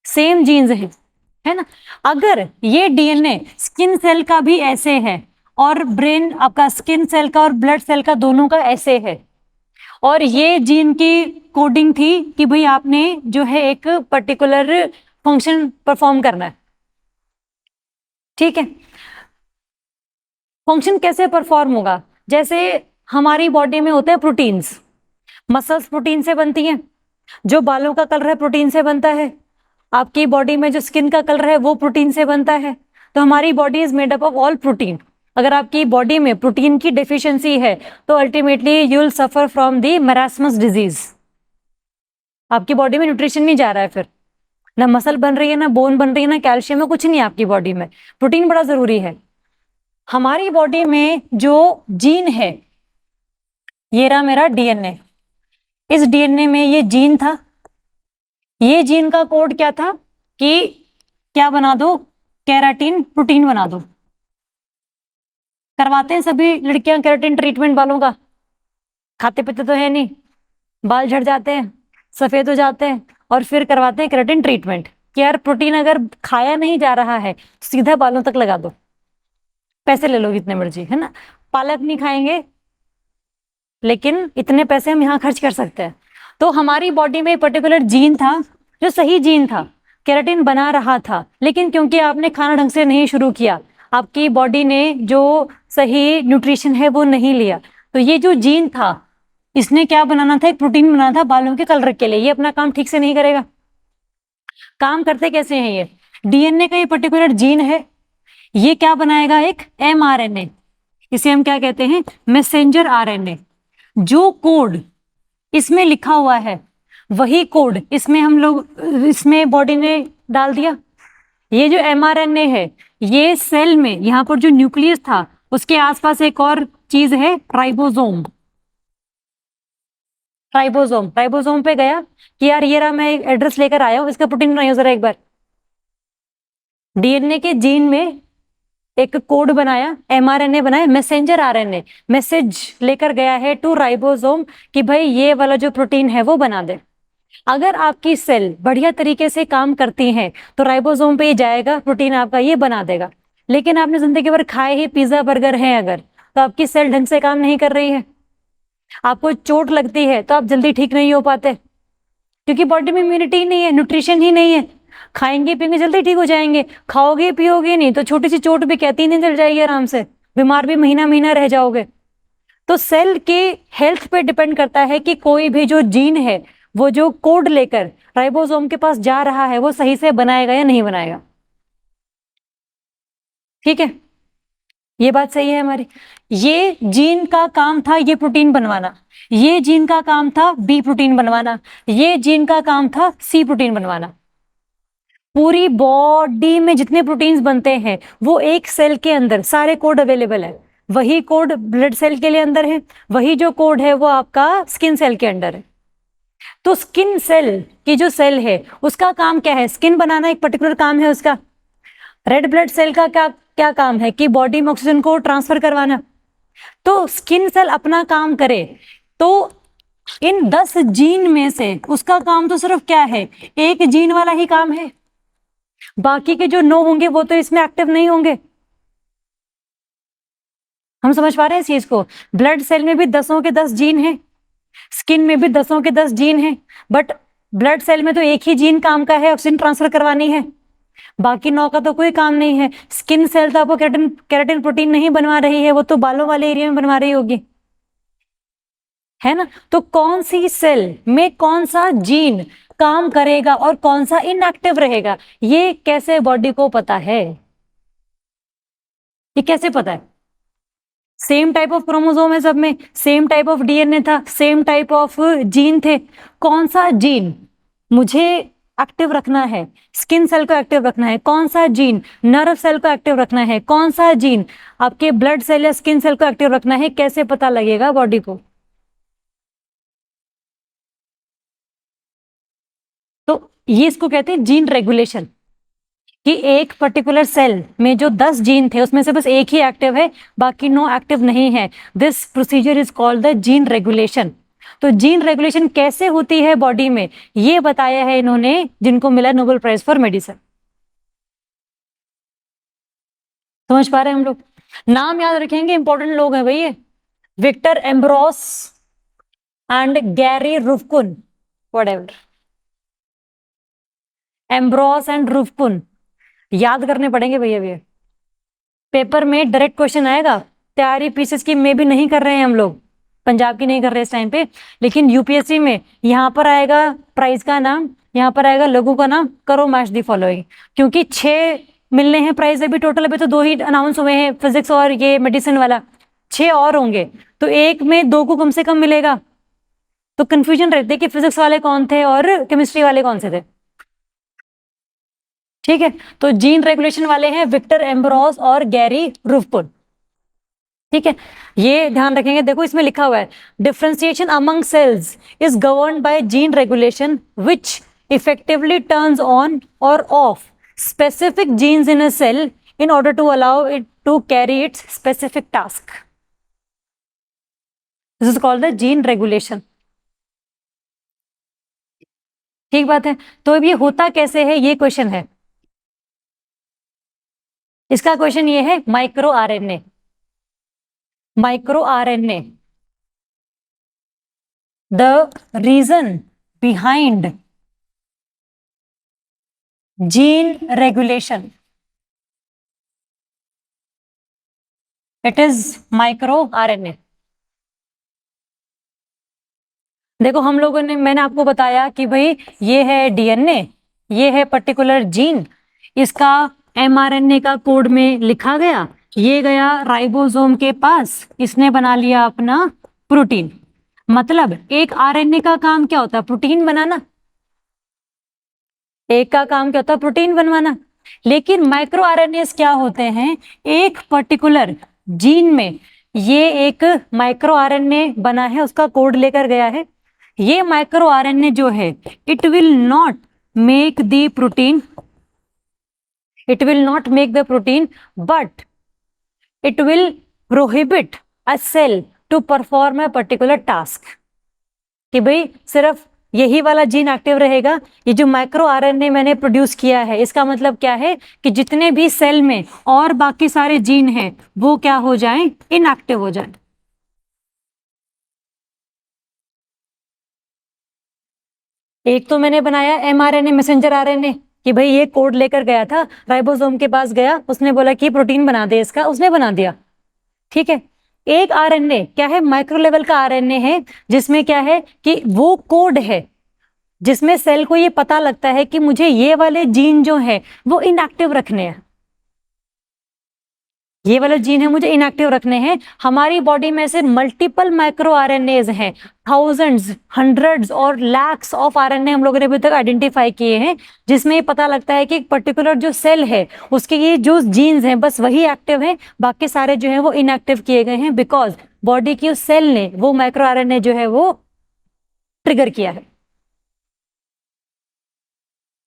सेम जीन्स हैं, है ना। अगर ये डीएनए स्किन सेल का भी ऐसे है और ब्रेन आपका स्किन सेल का और ब्लड सेल का दोनों का ऐसे है, और ये जीन की कोडिंग थी कि भाई आपने जो है एक पर्टिकुलर फंक्शन परफॉर्म करना है। ठीक है, फंक्शन कैसे परफॉर्म होगा, जैसे हमारी बॉडी में होते हैं प्रोटीन्स, मसल्स प्रोटीन से बनती हैं, जो बालों का कलर है प्रोटीन से बनता है, आपकी बॉडी में जो स्किन का कलर है वो प्रोटीन से बनता है। तो हमारी body is made up of all protein. अगर आपकी बॉडी में प्रोटीन की डेफिशिएंसी है तो ultimately you will suffer from the marasmus disease. आपकी बॉडी में न्यूट्रिशन नहीं जा रहा है, फिर ना मसल बन रही है, ना बोन बन रही है, ना कैल्शियम है, कुछ नहीं है आपकी बॉडी में। प्रोटीन बड़ा जरूरी है। हमारी बॉडी में जो जीन है, ये रहा मेरा डीएनए, इस डीएनए में ये जीन था, ये जीन का कोड क्या था कि क्या बना दो, केराटिन प्रोटीन बना दो। करवाते हैं सभी लड़कियां केराटिन ट्रीटमेंट बालों का, खाते पीते तो है नहीं, बाल झड़ जाते हैं, सफेद हो जाते हैं, और फिर करवाते हैं केराटिन ट्रीटमेंट कि यार प्रोटीन अगर खाया नहीं जा रहा है तो सीधा बालों तक लगा दो, पैसे ले लो कितने मर्जी, है ना। पालक नहीं खाएंगे लेकिन इतने पैसे हम यहाँ खर्च कर सकते हैं। तो हमारी बॉडी में पर्टिकुलर जीन था जो सही जीन था, केराटिन बना रहा था, लेकिन क्योंकि आपने खाना ढंग से नहीं शुरू किया, आपकी बॉडी ने जो सही न्यूट्रिशन है वो नहीं लिया, तो ये जो जीन था इसने क्या बनाना था, एक प्रोटीन बनाना था बालों के कलर के लिए, ये अपना काम ठीक से नहीं करेगा। काम करते कैसे हैं ये, डीएनए का ये पर्टिकुलर जीन है, ये क्या बनाएगा, एक एमआरएनए, इसे हम क्या कहते हैं, मैसेंजर आरएनए। जो कोड इसमें लिखा हुआ है वही कोड इसमें हम लोग इसमें बॉडी ने डाल दिया। ये जो mRNA है ये सेल में यहाँ पर जो न्यूक्लियस था उसके आसपास एक और चीज है, राइबोसोम। राइबोसोम पे गया कि यार ये रहा, मैं एड्रेस लेकर आया हूं, इसका प्रोटीन बनाइए जरा एक बार। डीएनए के जीन में एक कोड बनाया, mRNA बनाया, मैसेंजर आरएनए, मैसेज लेकर गया है टू राइबोसोम कि भाई ये वाला जो प्रोटीन है वो बना दे। अगर आपकी सेल बढ़िया तरीके से काम करती है तो राइबोसोम पे ही जाएगा, प्रोटीन आपका ये बना देगा। लेकिन आपने जिंदगी भर खाए ही पिज्जा बर्गर है अगर, तो आपकी सेल ढंग से काम नहीं कर रही है, आपको चोट लगती है तो आप जल्दी ठीक नहीं हो पाते, क्योंकि बॉडी में इम्यूनिटी नहीं है, न्यूट्रिशन ही नहीं है। खाएंगे पिएंगे जल्दी ठीक हो जाएंगे, खाओगे पियोगे नहीं तो छोटी सी चोट भी कहती नहीं चल जाएगी आराम से, बीमार भी महीना महीना रह जाओगे। तो सेल के हेल्थ पे डिपेंड करता है कि कोई भी जो जीन है वो जो कोड लेकर राइबोसोम के पास जा रहा है वो सही से बनाएगा या नहीं बनाएगा। ठीक है, ये बात सही है हमारी। ये जीन का काम था ये प्रोटीन बनवाना, ये जीन का काम था बी प्रोटीन बनवाना, ये जीन का काम था सी प्रोटीन बनवाना। पूरी बॉडी में जितने प्रोटीन्स बनते हैं वो एक सेल के अंदर सारे कोड अवेलेबल है। वही कोड ब्लड सेल के लिए अंदर है, वही जो कोड है वो आपका स्किन सेल के अंदर है। तो स्किन सेल की जो सेल है उसका काम क्या है, स्किन बनाना एक पर्टिकुलर काम है उसका। रेड ब्लड सेल का क्या क्या काम है कि बॉडी में ऑक्सीजन को ट्रांसफर करवाना। तो स्किन सेल अपना काम करे तो इन 10 जीन में से उसका काम तो सिर्फ क्या है, एक जीन वाला ही काम है, बाकी के जो 9 होंगे वो तो इसमें एक्टिव नहीं होंगे। हम समझ पा रहे हैं इस चीज को। ब्लड सेल में भी 10 के 10 जीन हैं, स्किन में भी 10 के 10 जीन हैं, बट ब्लड सेल में तो एक ही जीन काम का है, ऑक्सीजन ट्रांसफर करवानी है, बाकी 9 का तो कोई काम नहीं है। स्किन सेल तो आपको केराटिन प्रोटीन नहीं बनवा रही है, वो तो बालों वाले एरिया में बनवा रही होगी, है ना। तो कौन सी सेल में कौन सा जीन काम करेगा और कौन सा इनएक्टिव रहेगा, ये कैसे बॉडी को पता है, ये कैसे पता है। सेम टाइप ऑफ क्रोमोसोम है सब में, सेम टाइप ऑफ डीएनए था, सेम टाइप ऑफ जीन थे, कौन सा जीन मुझे एक्टिव रखना है, स्किन सेल को एक्टिव रखना है, कौन सा जीन नर्व सेल को एक्टिव रखना है, कौन सा जीन आपके ब्लड सेल या स्किन सेल को एक्टिव रखना है, कैसे पता लगेगा बॉडी को। तो ये इसको कहते हैं जीन रेगुलेशन, कि एक पर्टिकुलर सेल में जो 10 जीन थे उसमें से बस एक ही एक्टिव है, बाकी 9 एक्टिव नहीं है। This procedure is called the gene regulation. तो जीन रेगुलेशन कैसे होती है बॉडी में ये बताया है इन्होंने, जिनको मिला नोबेल प्राइज फॉर मेडिसिन। समझ पा रहे हैं हम लोग। नाम याद रखेंगे, इंपॉर्टेंट लोग हैं भैया, Victor Ambros and Gary Ruvkun, whatever, Ambros and Ruvkun याद करने पड़ेंगे भैया। पेपर में डायरेक्ट क्वेश्चन आएगा। तैयारी पीसीएस की में भी नहीं कर रहे हैं हम लोग, पंजाब की नहीं कर रहे इस टाइम पे, लेकिन यूपीएससी में यहाँ पर आएगा प्राइज का नाम, यहाँ पर आएगा लघु का नाम, करो मैच दी फॉलोइंग। क्योंकि 6 मिलने हैं प्राइज अभी टोटल, अभी तो 2 ही अनाउंस हुए हैं, फिजिक्स और ये मेडिसिन वाला, 6 और होंगे, तो एक में 2 को कम से कम मिलेगा। तो कंफ्यूजन रहती है कि फिजिक्स वाले कौन थे और केमिस्ट्री वाले कौन से थे। ठीक है, तो जीन रेगुलेशन वाले हैं विक्टर एम्ब्रोस और गैरी रुफकुन। ठीक है, ये ध्यान रखेंगे। देखो इसमें लिखा हुआ है, differentiation among cells is governed by gene regulation which effectively turns on और off specific genes in a cell in order to allow it to carry its specific task. This is called the gene regulation. ठीक बात है। तो अब ये होता कैसे है, ये क्वेश्चन है। इसका क्वेश्चन ये है, micro RNA, micro RNA, the reason behind gene regulation, it is micro RNA. देखो हम लोगों ने, मैंने आपको बताया कि भाई ये है डीएनए, ये है पर्टिकुलर जीन, इसका एमआरएनए का कोड में लिखा गया, ये गया राइबोसोम के पास, इसने बना लिया अपना प्रोटीन। मतलब एक आरएनए का काम क्या होता है? प्रोटीन बनाना। एक का काम क्या होता है? प्रोटीन बनवाना। लेकिन माइक्रो आरएनए क्या होते हैं? एक पर्टिकुलर जीन में ये एक माइक्रो आरएनए बना है, उसका कोड लेकर गया है। ये माइक्रो आरएनए जो है, it will not make the protein, it will not make the protein, but it will prohibit a cell to perform a particular task। कि भाई सिर्फ यही वाला जीन एक्टिव रहेगा। ये जो माइक्रो आरएनए मैंने प्रोड्यूस किया है, इसका मतलब क्या है कि जितने भी सेल में और बाकी सारे जीन हैं वो क्या हो जाएं? इनएक्टिव हो जाएं। एक तो मैंने बनाया एमआरएनए, मैसेंजर आरएनए, कि भाई ये कोड लेकर गया था, राइबोसोम के पास गया, उसने बोला कि प्रोटीन बना दे इसका, उसने बना दिया। ठीक है। एक आरएनए क्या है? माइक्रो लेवल का आरएनए है, जिसमें क्या है कि वो कोड है जिसमें सेल को ये पता लगता है कि मुझे ये वाले जीन जो है वो इनएक्टिव रखने हैं, ये वाले जीन है मुझे इनएक्टिव रखने हैं। हमारी बॉडी में से मल्टीपल माइक्रो आरएनएज हैं, थाउजेंड्स, हंड्रेड्स और लैक्स ऑफ आरएनए हम लोगों ने अभी तक आइडेंटिफाई किए हैं, जिसमें ये पता लगता है कि एक पर्टिकुलर जो सेल है उसके ये जो जीन्स हैं बस वही एक्टिव हैं, बाकी सारे जो है वो इनएक्टिव किए गए हैं, बिकॉज बॉडी की उस सेल ने वो माइक्रो आरएनए जो है वो ट्रिगर किया है।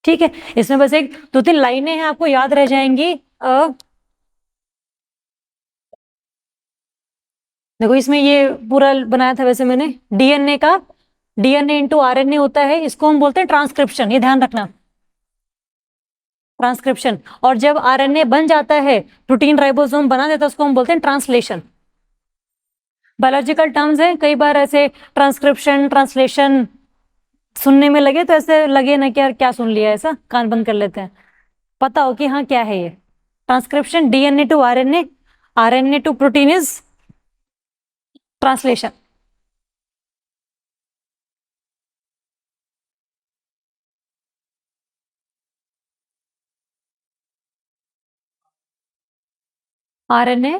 ठीक है। इसमें बस एक दो तीन लाइनें हैं, आपको याद रह जाएंगी। देखो इसमें ये पूरा बनाया था वैसे मैंने, डीएनए का, डीएनए इंटू आरएनए होता है, इसको हम बोलते हैं ट्रांसक्रिप्शन, ये ध्यान रखना, ट्रांसक्रिप्शन। और जब आरएनए बन जाता है, प्रोटीन राइबोसोम बना देता है, उसको हम बोलते हैं ट्रांसलेशन। बायोलॉजिकल टर्म्स है, कई बार ऐसे ट्रांसक्रिप्शन, ट्रांसलेशन सुनने में लगे तो ऐसे लगे ना कि यार क्या सुन लिया, ऐसा कान बंद कर लेते हैं, पता हो कि हाँ क्या है ये। Transcription, DNA to RNA, RNA to protein is translation. RNA,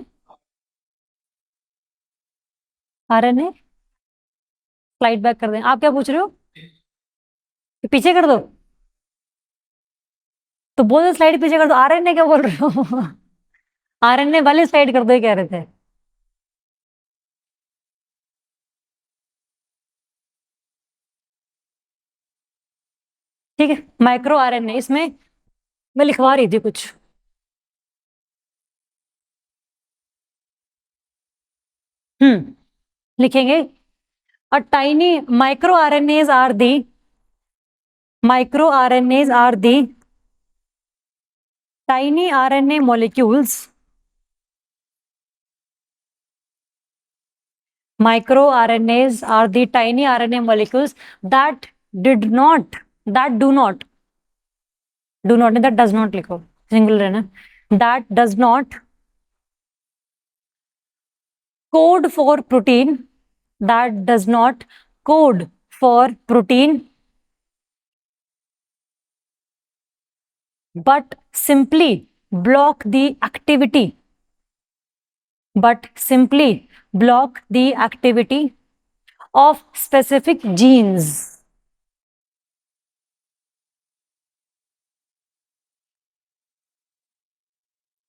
RNA, slide back कर दें। आप क्या पूछ रहे हो? कि पीछे कर दो? तो बोल दो स्लाइड पीछे कर दो, आरएनए क्या बोल रहे हो? आरएनए वाली स्लाइड कर दो ये कह रहे थे। ठीक है। माइक्रो आरएनए, इसमें मैं लिखवा रही थी कुछ। लिखेंगे, a tiny micro RNAs are the, micro RNAs are the tiny RNA molecules, microRNAs are the tiny RNA molecules that did not, that do not, do not that does not लिखो, singular है ना, that does not code for protein, that does not code for protein, but simply block the activity, but simply block the activity of specific genes।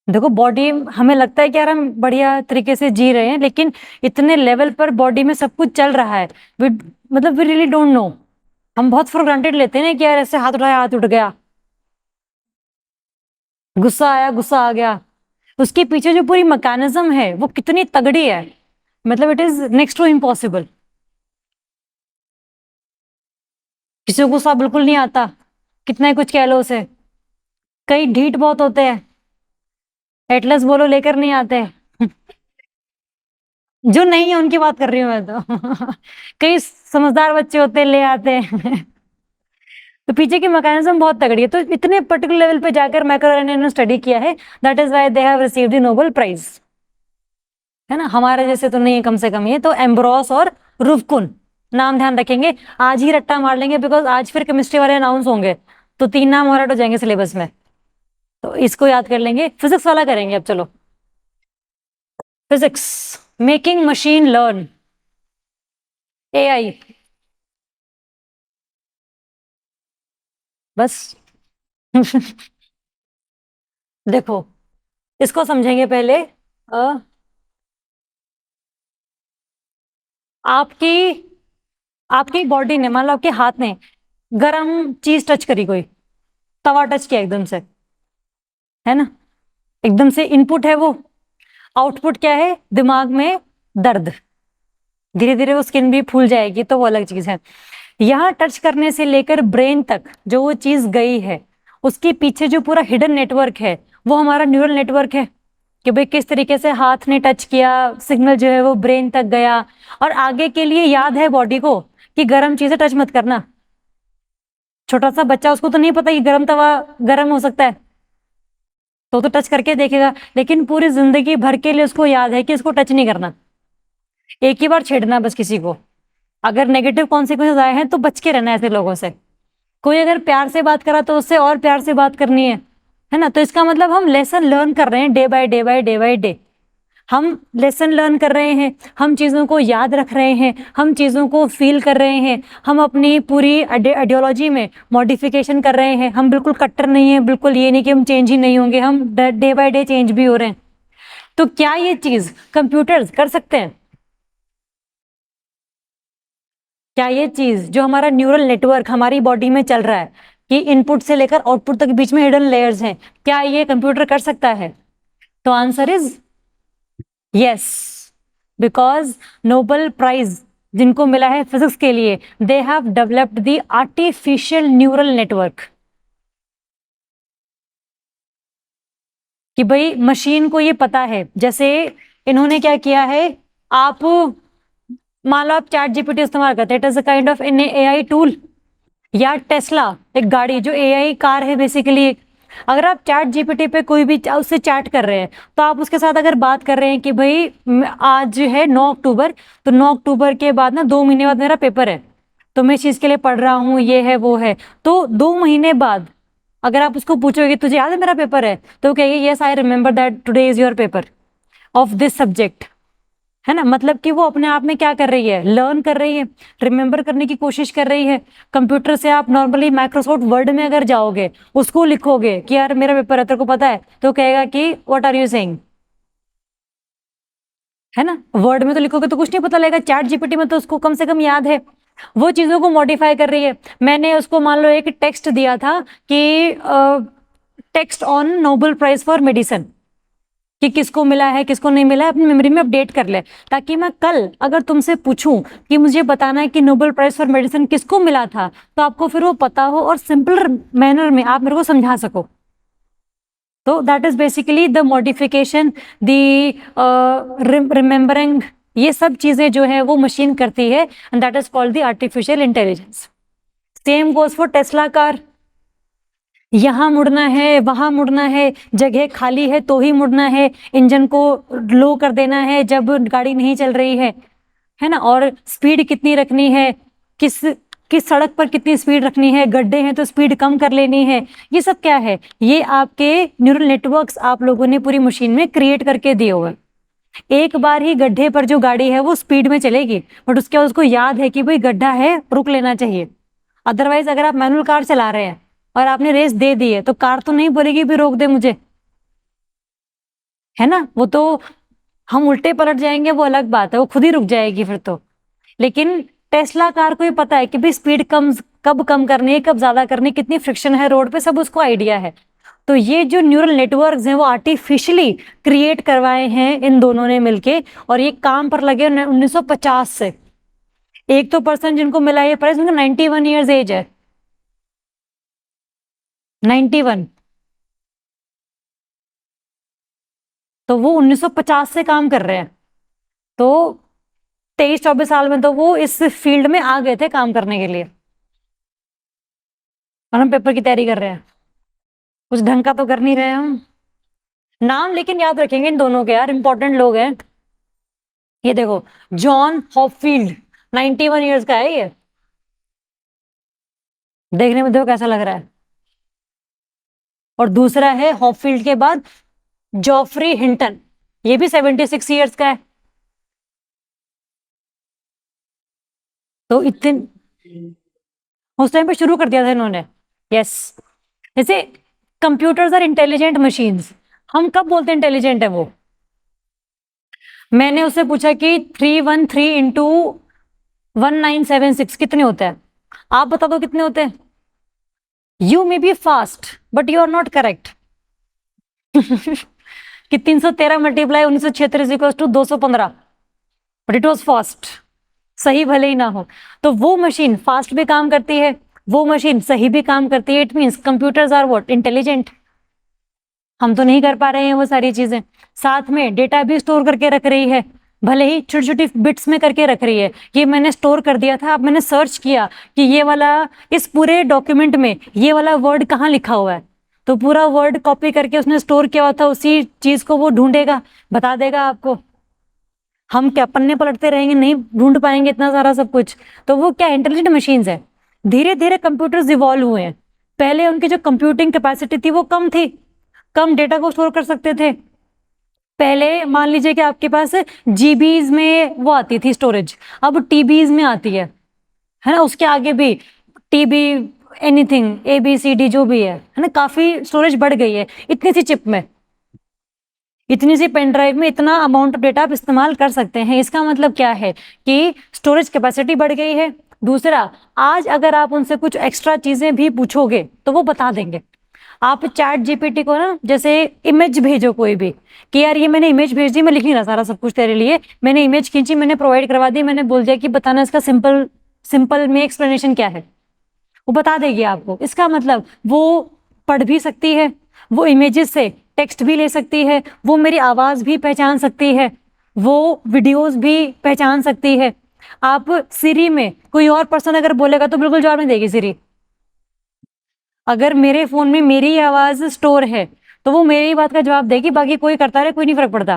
देखो body, हमें लगता है कि यार हम बढ़िया तरीके से जी रहे हैं, लेकिन इतने लेवल पर बॉडी में सब कुछ चल रहा है, मतलब वी रियली डोंट नो। हम बहुत फॉर ग्रांटेड लेते हैं कि यार ऐसे हाथ उठाया हाथ उठ गया, गुस्सा आया गुस्सा आ गया, उसके पीछे जो पूरी मैकेनिज्म है वो कितनी तगड़ी है, मतलब it is next to impossible. किसी को गुस्सा बिल्कुल नहीं आता, कितना ही कुछ कह लो उसे। कई ढीठ बहुत होते हैं, एटलस बोलो लेकर नहीं आते। जो नहीं है उनकी बात कर रही हूँ मैं तो। कई समझदार बच्चे होते हैं, ले आते हैं। तो पीछे की मैकेनिज्म बहुत तगड़ी है, तो इतने पर्टिकुलर लेवल पे जाकर मैक्रोआरएनए ने स्टडी किया है, that is why they have received the Nobel prize, है ना। हमारे जैसे तो नहीं है, कम से कम ये तो एम्ब्रोस और रुवकुन, नाम ध्यान रखेंगे, आज ही रट्टा मार लेंगे, बिकॉज आज फिर केमिस्ट्री वाले अनाउंस होंगे तो 3 नाम और हट हो जाएंगे सिलेबस में, तो इसको याद कर लेंगे। फिजिक्स वाला करेंगे अब, चलो। Physics, making machine learn, AI, बस। देखो, इसको समझेंगे पहले। आपकी आपकी बॉडी ने, मान लो आपके हाथ ने गरम चीज टच करी, कोई तवा टच किया एकदम से, है ना, एकदम से इनपुट है वो, आउटपुट क्या है, दिमाग में दर्द, धीरे धीरे वो स्किन भी फूल जाएगी, तो वो अलग चीज है। यहाँ टच करने से लेकर ब्रेन तक जो वो चीज गई है, उसके पीछे जो पूरा हिडन नेटवर्क है, वो हमारा न्यूरल नेटवर्क है, कि भाई किस तरीके से हाथ ने टच किया, सिग्नल जो है वो ब्रेन तक गया, और आगे के लिए याद है बॉडी को कि गर्म चीजें टच मत करना। छोटा सा बच्चा, उसको तो नहीं पता कि गर्म तवा गर्म हो सकता है, तो टच करके देखेगा, लेकिन पूरी जिंदगी भर के लिए उसको याद है कि इसको टच नहीं करना, एक ही बार छेड़ना बस किसी को। अगर नेगेटिव कॉन्सिक्वेंसेस आए हैं तो बच के रहना ऐसे लोगों से। कोई अगर प्यार से बात करा तो उससे और प्यार से बात करनी है ना। तो इसका मतलब हम लेसन लर्न कर रहे हैं, day by day by day by day हम लेसन लर्न कर रहे हैं, हम चीज़ों को याद रख रहे हैं, हम चीज़ों को फील कर रहे हैं, हम अपनी पूरी आइडियोलॉजी में मॉडिफिकेशन कर रहे हैं। हम बिल्कुल कट्टर नहीं है, बिल्कुल ये नहीं कि हम चेंज ही नहीं होंगे, हम डे बाय डे चेंज भी हो रहे हैं। तो क्या ये चीज़ कंप्यूटर्स कर सकते हैं? क्या ये चीज जो हमारा न्यूरल नेटवर्क हमारी बॉडी में चल रहा है, कि इनपुट से लेकर आउटपुट तक बीच में हिडन लेयर्स हैं, क्या ये कंप्यूटर कर सकता है? तो answer is yes, because Nobel prize जिनको मिला है फिजिक्स के लिए, they have developed the artificial neural network. कि भाई मशीन को ये पता है, जैसे इन्होंने क्या किया है, आप मान लो आप चैट जीपीटी इस्तेमाल करते हैं, it is a kind of in AI tool. या टेस्ला, एक गाड़ी जो एआई कार है बेसिकली। अगर आप चैट जीपीटी पे कोई भी उससे चैट कर रहे हैं, तो आप उसके साथ अगर बात कर रहे हैं कि भाई आज है 9 अक्टूबर, तो 9 अक्टूबर के बाद ना 2 महीने बाद मेरा पेपर है, तो मैं इस चीज़ के लिए पढ़ रहा हूँ, ये है वो है। तो 2 महीने बाद अगर आप उसको पूछोगे तुझे याद है मेरा पेपर है, तो वो कहेगी yes I remember that today is your paper of this subject. है ना, मतलब कि वो अपने आप में क्या कर रही है, लर्न कर रही है, रिमेंबर करने की कोशिश कर रही है। कंप्यूटर से आप नॉर्मली माइक्रोसॉफ्ट वर्ड में अगर जाओगे, उसको लिखोगे कि यार मेरा पेपर है, तेरे को पता है, तो कहेगा कि व्हाट आर यू सेइंग। है ना, वर्ड में तो लिखोगे तो कुछ नहीं पता लगेगा, चैट जीपीटी में तो उसको कम से कम याद है, वो चीजों को मॉडिफाई कर रही है। मैंने उसको मान लो एक टेक्स्ट दिया था कि text on Nobel prize for medicine, कि किसको मिला है किसको नहीं मिला है, अपनी मेमोरी में अपडेट कर ले, ताकि मैं कल अगर तुमसे पूछूं कि मुझे बताना है कि नोबेल प्राइज फॉर मेडिसिन किसको मिला था, तो आपको फिर वो पता हो और सिंपल मैनर में आप मेरे को समझा सको। तो that is basically the modification, the remembering, ये सब चीजें जो है वो मशीन करती है, and that is called the artificial intelligence. Same goes for Tesla car. यहाँ मुड़ना है, वहां मुड़ना है, जगह खाली है तो ही मुड़ना है, इंजन को लो कर देना है जब गाड़ी नहीं चल रही है ना, और स्पीड कितनी रखनी है, किस किस सड़क पर कितनी स्पीड रखनी है, गड्ढे हैं तो स्पीड कम कर लेनी है, ये सब क्या है, ये आपके न्यूरल नेटवर्क्स आप लोगों ने पूरी मशीन में क्रिएट करके दिए हुए। एक बार ही गड्ढे पर जो गाड़ी है वो स्पीड में चलेगी, बट उसके बाद उसको याद है कि भाई गड्ढा है, रुक लेना चाहिए। अदरवाइज अगर आप मैनुअल कार चला रहे हैं और आपने रेस दे दी है, तो कार तो नहीं बोलेगी भी रोक दे मुझे, है ना, वो तो हम उल्टे पलट जाएंगे, वो अलग बात है, वो खुद ही रुक जाएगी फिर तो। लेकिन टेस्ला कार को ही पता है कि भाई स्पीड कम कब कम करनी है, कब ज्यादा करनी है, कितनी फ्रिक्शन है रोड पे, सब उसको आइडिया है। तो ये जो न्यूरल नेटवर्क्स हैं वो आर्टिफिशियली क्रिएट करवाए हैं इन दोनों ने मिलके, और ये काम पर लगे 1950 से। एक तो पर्सन जिनको मिला ये प्राइज, उनका 91 ईयर्स एज है, 91। तो वो 1950 से काम कर रहे हैं, तो 23-24 साल में तो वो इस फील्ड में आ गए थे काम करने के लिए, और हम पेपर की तैयारी कर रहे हैं। कुछ ढंग का तो कर नहीं रहे हम। नाम लेकिन याद रखेंगे इन दोनों के, यार इंपॉर्टेंट लोग हैं। ये देखो, जॉन हॉपफील्ड, 91 ईयर्स का है ये। देखने में देखो कैसा लग रहा है। और दूसरा है हॉपफील्ड के बाद जॉफरी हिंटन, ये भी 76 ईयर्स का है। तो इतने उस टाइम पे शुरू कर दिया था इन्होंने। यस, जैसे कंप्यूटर्स आर इंटेलिजेंट मशीन्स, हम कब बोलते हैं इंटेलिजेंट है वो? मैंने उससे पूछा कि 313 इंटू 1976 कितने होते हैं, आप बता दो कितने होते हैं। You may be fast but you are not correct. कि 313 multiply 1976 equal to 215, but it was fast, सही भले ही ना हो। तो वो मशीन फास्ट भी काम करती है, वो मशीन सही भी काम करती है। It means computers are what, intelligent. हम तो नहीं कर पा रहे हैं वो सारी चीजें। साथ में डेटा भी स्टोर करके रख रही है, भले ही छोटी छोटी बिट्स में करके रख रही है। ये मैंने स्टोर कर दिया था, अब मैंने सर्च किया कि ये वाला, इस पूरे डॉक्यूमेंट में ये वाला वर्ड कहाँ लिखा हुआ है, तो पूरा वर्ड कॉपी करके उसने स्टोर किया हुआ था, उसी चीज को वो ढूंढेगा, बता देगा आपको। हम क्या पन्ने पलटते रहेंगे, नहीं ढूंढ पाएंगे इतना सारा सब कुछ। तो वो क्या इंटेलिजेंट मशीन्स है। धीरे धीरे कंप्यूटर्स इवॉल्व हुए हैं। पहले उनकी जो कंप्यूटिंग कैपेसिटी थी वो कम थी, कम डेटा को स्टोर कर सकते थे। पहले मान लीजिए कि आपके पास जीबीज में वो आती थी स्टोरेज, अब टीबीज में आती है ना। उसके आगे भी TB, anything, A B C D जो भी है ना, काफी स्टोरेज बढ़ गई है। इतनी सी चिप में, इतनी सी पेन ड्राइव में इतना अमाउंट ऑफ डेटा आप इस्तेमाल कर सकते हैं। इसका मतलब क्या है कि स्टोरेज कैपेसिटी बढ़ गई है। दूसरा, आज अगर आप उनसे कुछ एक्स्ट्रा चीजें भी पूछोगे तो वो बता देंगे। आप चैट जीपीटी को ना, जैसे इमेज भेजो कोई भी, कि यार ये मैंने इमेज भेज दी, मैं लिख नहीं रहा सारा सब कुछ तेरे लिए, मैंने इमेज खींची, मैंने प्रोवाइड करवा दी, मैंने बोल दिया कि बताना इसका सिंपल सिंपल में एक्सप्लेनेशन क्या है, वो बता देगी आपको। इसका मतलब वो पढ़ भी सकती है, वो इमेजेस से टेक्स्ट भी ले सकती है, वो मेरी आवाज भी पहचान सकती है, वो वीडियोस भी पहचान सकती है। आप सिरी में कोई और पर्सन अगर बोलेगा तो बिल्कुल जवाब नहीं देगी सिरी। अगर मेरे फोन में मेरी आवाज स्टोर है तो वो मेरी बात का जवाब देगी, बाकी कोई करता रहे, कोई नहीं फर्क पड़ता।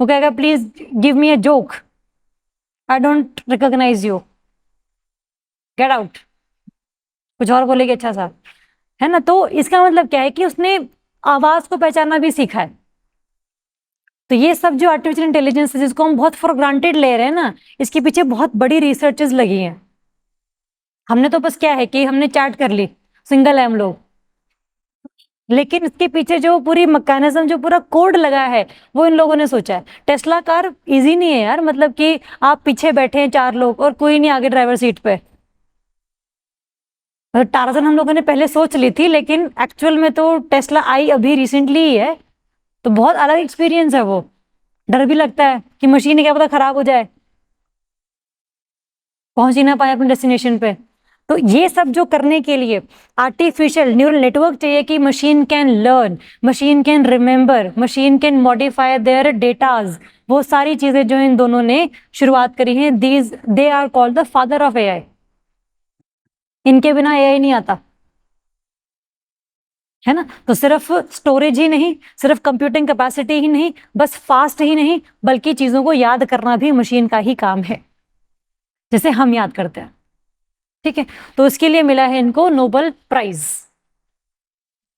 वो कहेगा please give me a joke, I don't recognise you, get out, कुछ और बोलेगी अच्छा सा, है ना। तो इसका मतलब क्या है कि उसने आवाज को पहचानना भी सीखा है। तो ये सब जो आर्टिफिशियल इंटेलिजेंस है, जिसको हम बहुत फॉर ग्रांटेड ले रहे हैं ना, इसके पीछे बहुत बड़ी रिसर्चेस लगी हैं। हमने तो बस क्या है कि हमने चैट कर ली, सिंगल है हम लोग, लेकिन इसके पीछे जो पूरी मैकेनिज्म, जो पूरा कोड लगा है, वो इन लोगों ने सोचा है। टेस्ला कार इजी नहीं है यार, मतलब कि आप पीछे बैठे हैं 4 लोग और कोई नहीं आगे ड्राइवर सीट पे। टार्जन हम लोगों ने पहले सोच ली थी, लेकिन एक्चुअल में तो टेस्ला आई अभी रिसेंटली ही है। तो बहुत अलग एक्सपीरियंस है वो। डर भी लगता है कि मशीन क्या पता खराब हो जाए, पहुंच ही ना पाए अपने डेस्टिनेशन पे। तो ये सब जो करने के लिए आर्टिफिशियल न्यूरल नेटवर्क चाहिए कि machine can learn, machine can remember, machine can modify there datas. वो सारी चीजें जो इन दोनों ने शुरुआत करी हैं, these they are called the father of AI. इनके बिना एआई नहीं आता, है ना। तो सिर्फ स्टोरेज ही नहीं, सिर्फ कंप्यूटिंग कैपेसिटी ही नहीं, बस फास्ट ही नहीं, बल्कि चीजों को याद करना भी मशीन का ही काम है, जैसे हम याद करते हैं। ठीक है, तो इसके लिए मिला है इनको नोबेल प्राइज।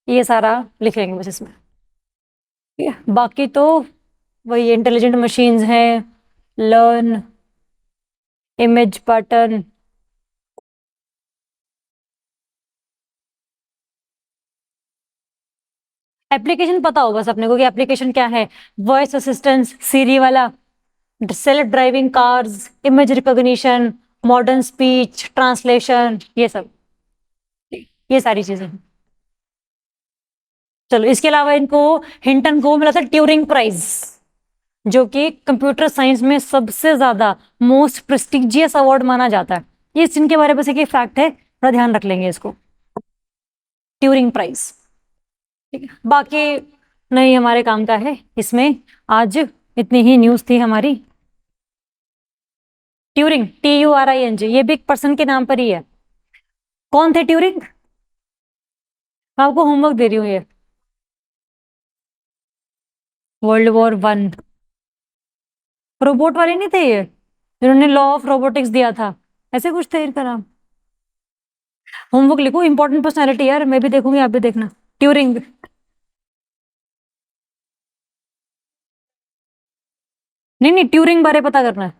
ये सारा लिख लेंगे बस इसमें। ठीक है, बाकी तो वही इंटेलिजेंट मशीन्स हैं, लर्न, इमेज पैटर्न, एप्लीकेशन पता होगा बस अपने को कि एप्लीकेशन क्या है। वॉइस असिस्टेंस, सीरी वाला, self driving cars, image recognition, modern speech translation, ये सब, ये सारी चीजें। चलो, इसके अलावा इनको हिंटन को मिला था ट्यूरिंग प्राइज, जो कि कंप्यूटर साइंस में सबसे ज्यादा मोस्ट प्रेस्टिजियस अवार्ड माना जाता है। ये इनके बारे में बस एक फैक्ट है, थोड़ा ध्यान रख लेंगे इसको, ट्यूरिंग प्राइज। ठीक है, बाकी नहीं हमारे काम का है इसमें। आज इतनी ही न्यूज थी हमारी। ट्यूरिंग, TURING, ये भी एक पर्सन के नाम पर ही है। कौन थे ट्यूरिंग? मैं आपको होमवर्क दे रही हूँ ये। World War I, रोबोट वाले नहीं थे ये, जिन्होंने लॉ ऑफ रोबोटिक्स दिया था, ऐसे कुछ थे इनका नाम। होमवर्क लिखो, इंपॉर्टेंट पर्सनैलिटी यार, मैं भी देखूंगी आप भी देखना। ट्यूरिंग। नहीं नहीं, ट्यूरिंग बारे पता करना है।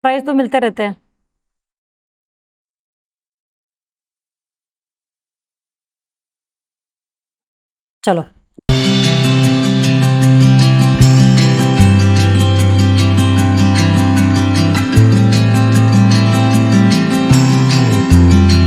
प्राइस तो मिलते रहते हैं। चलो।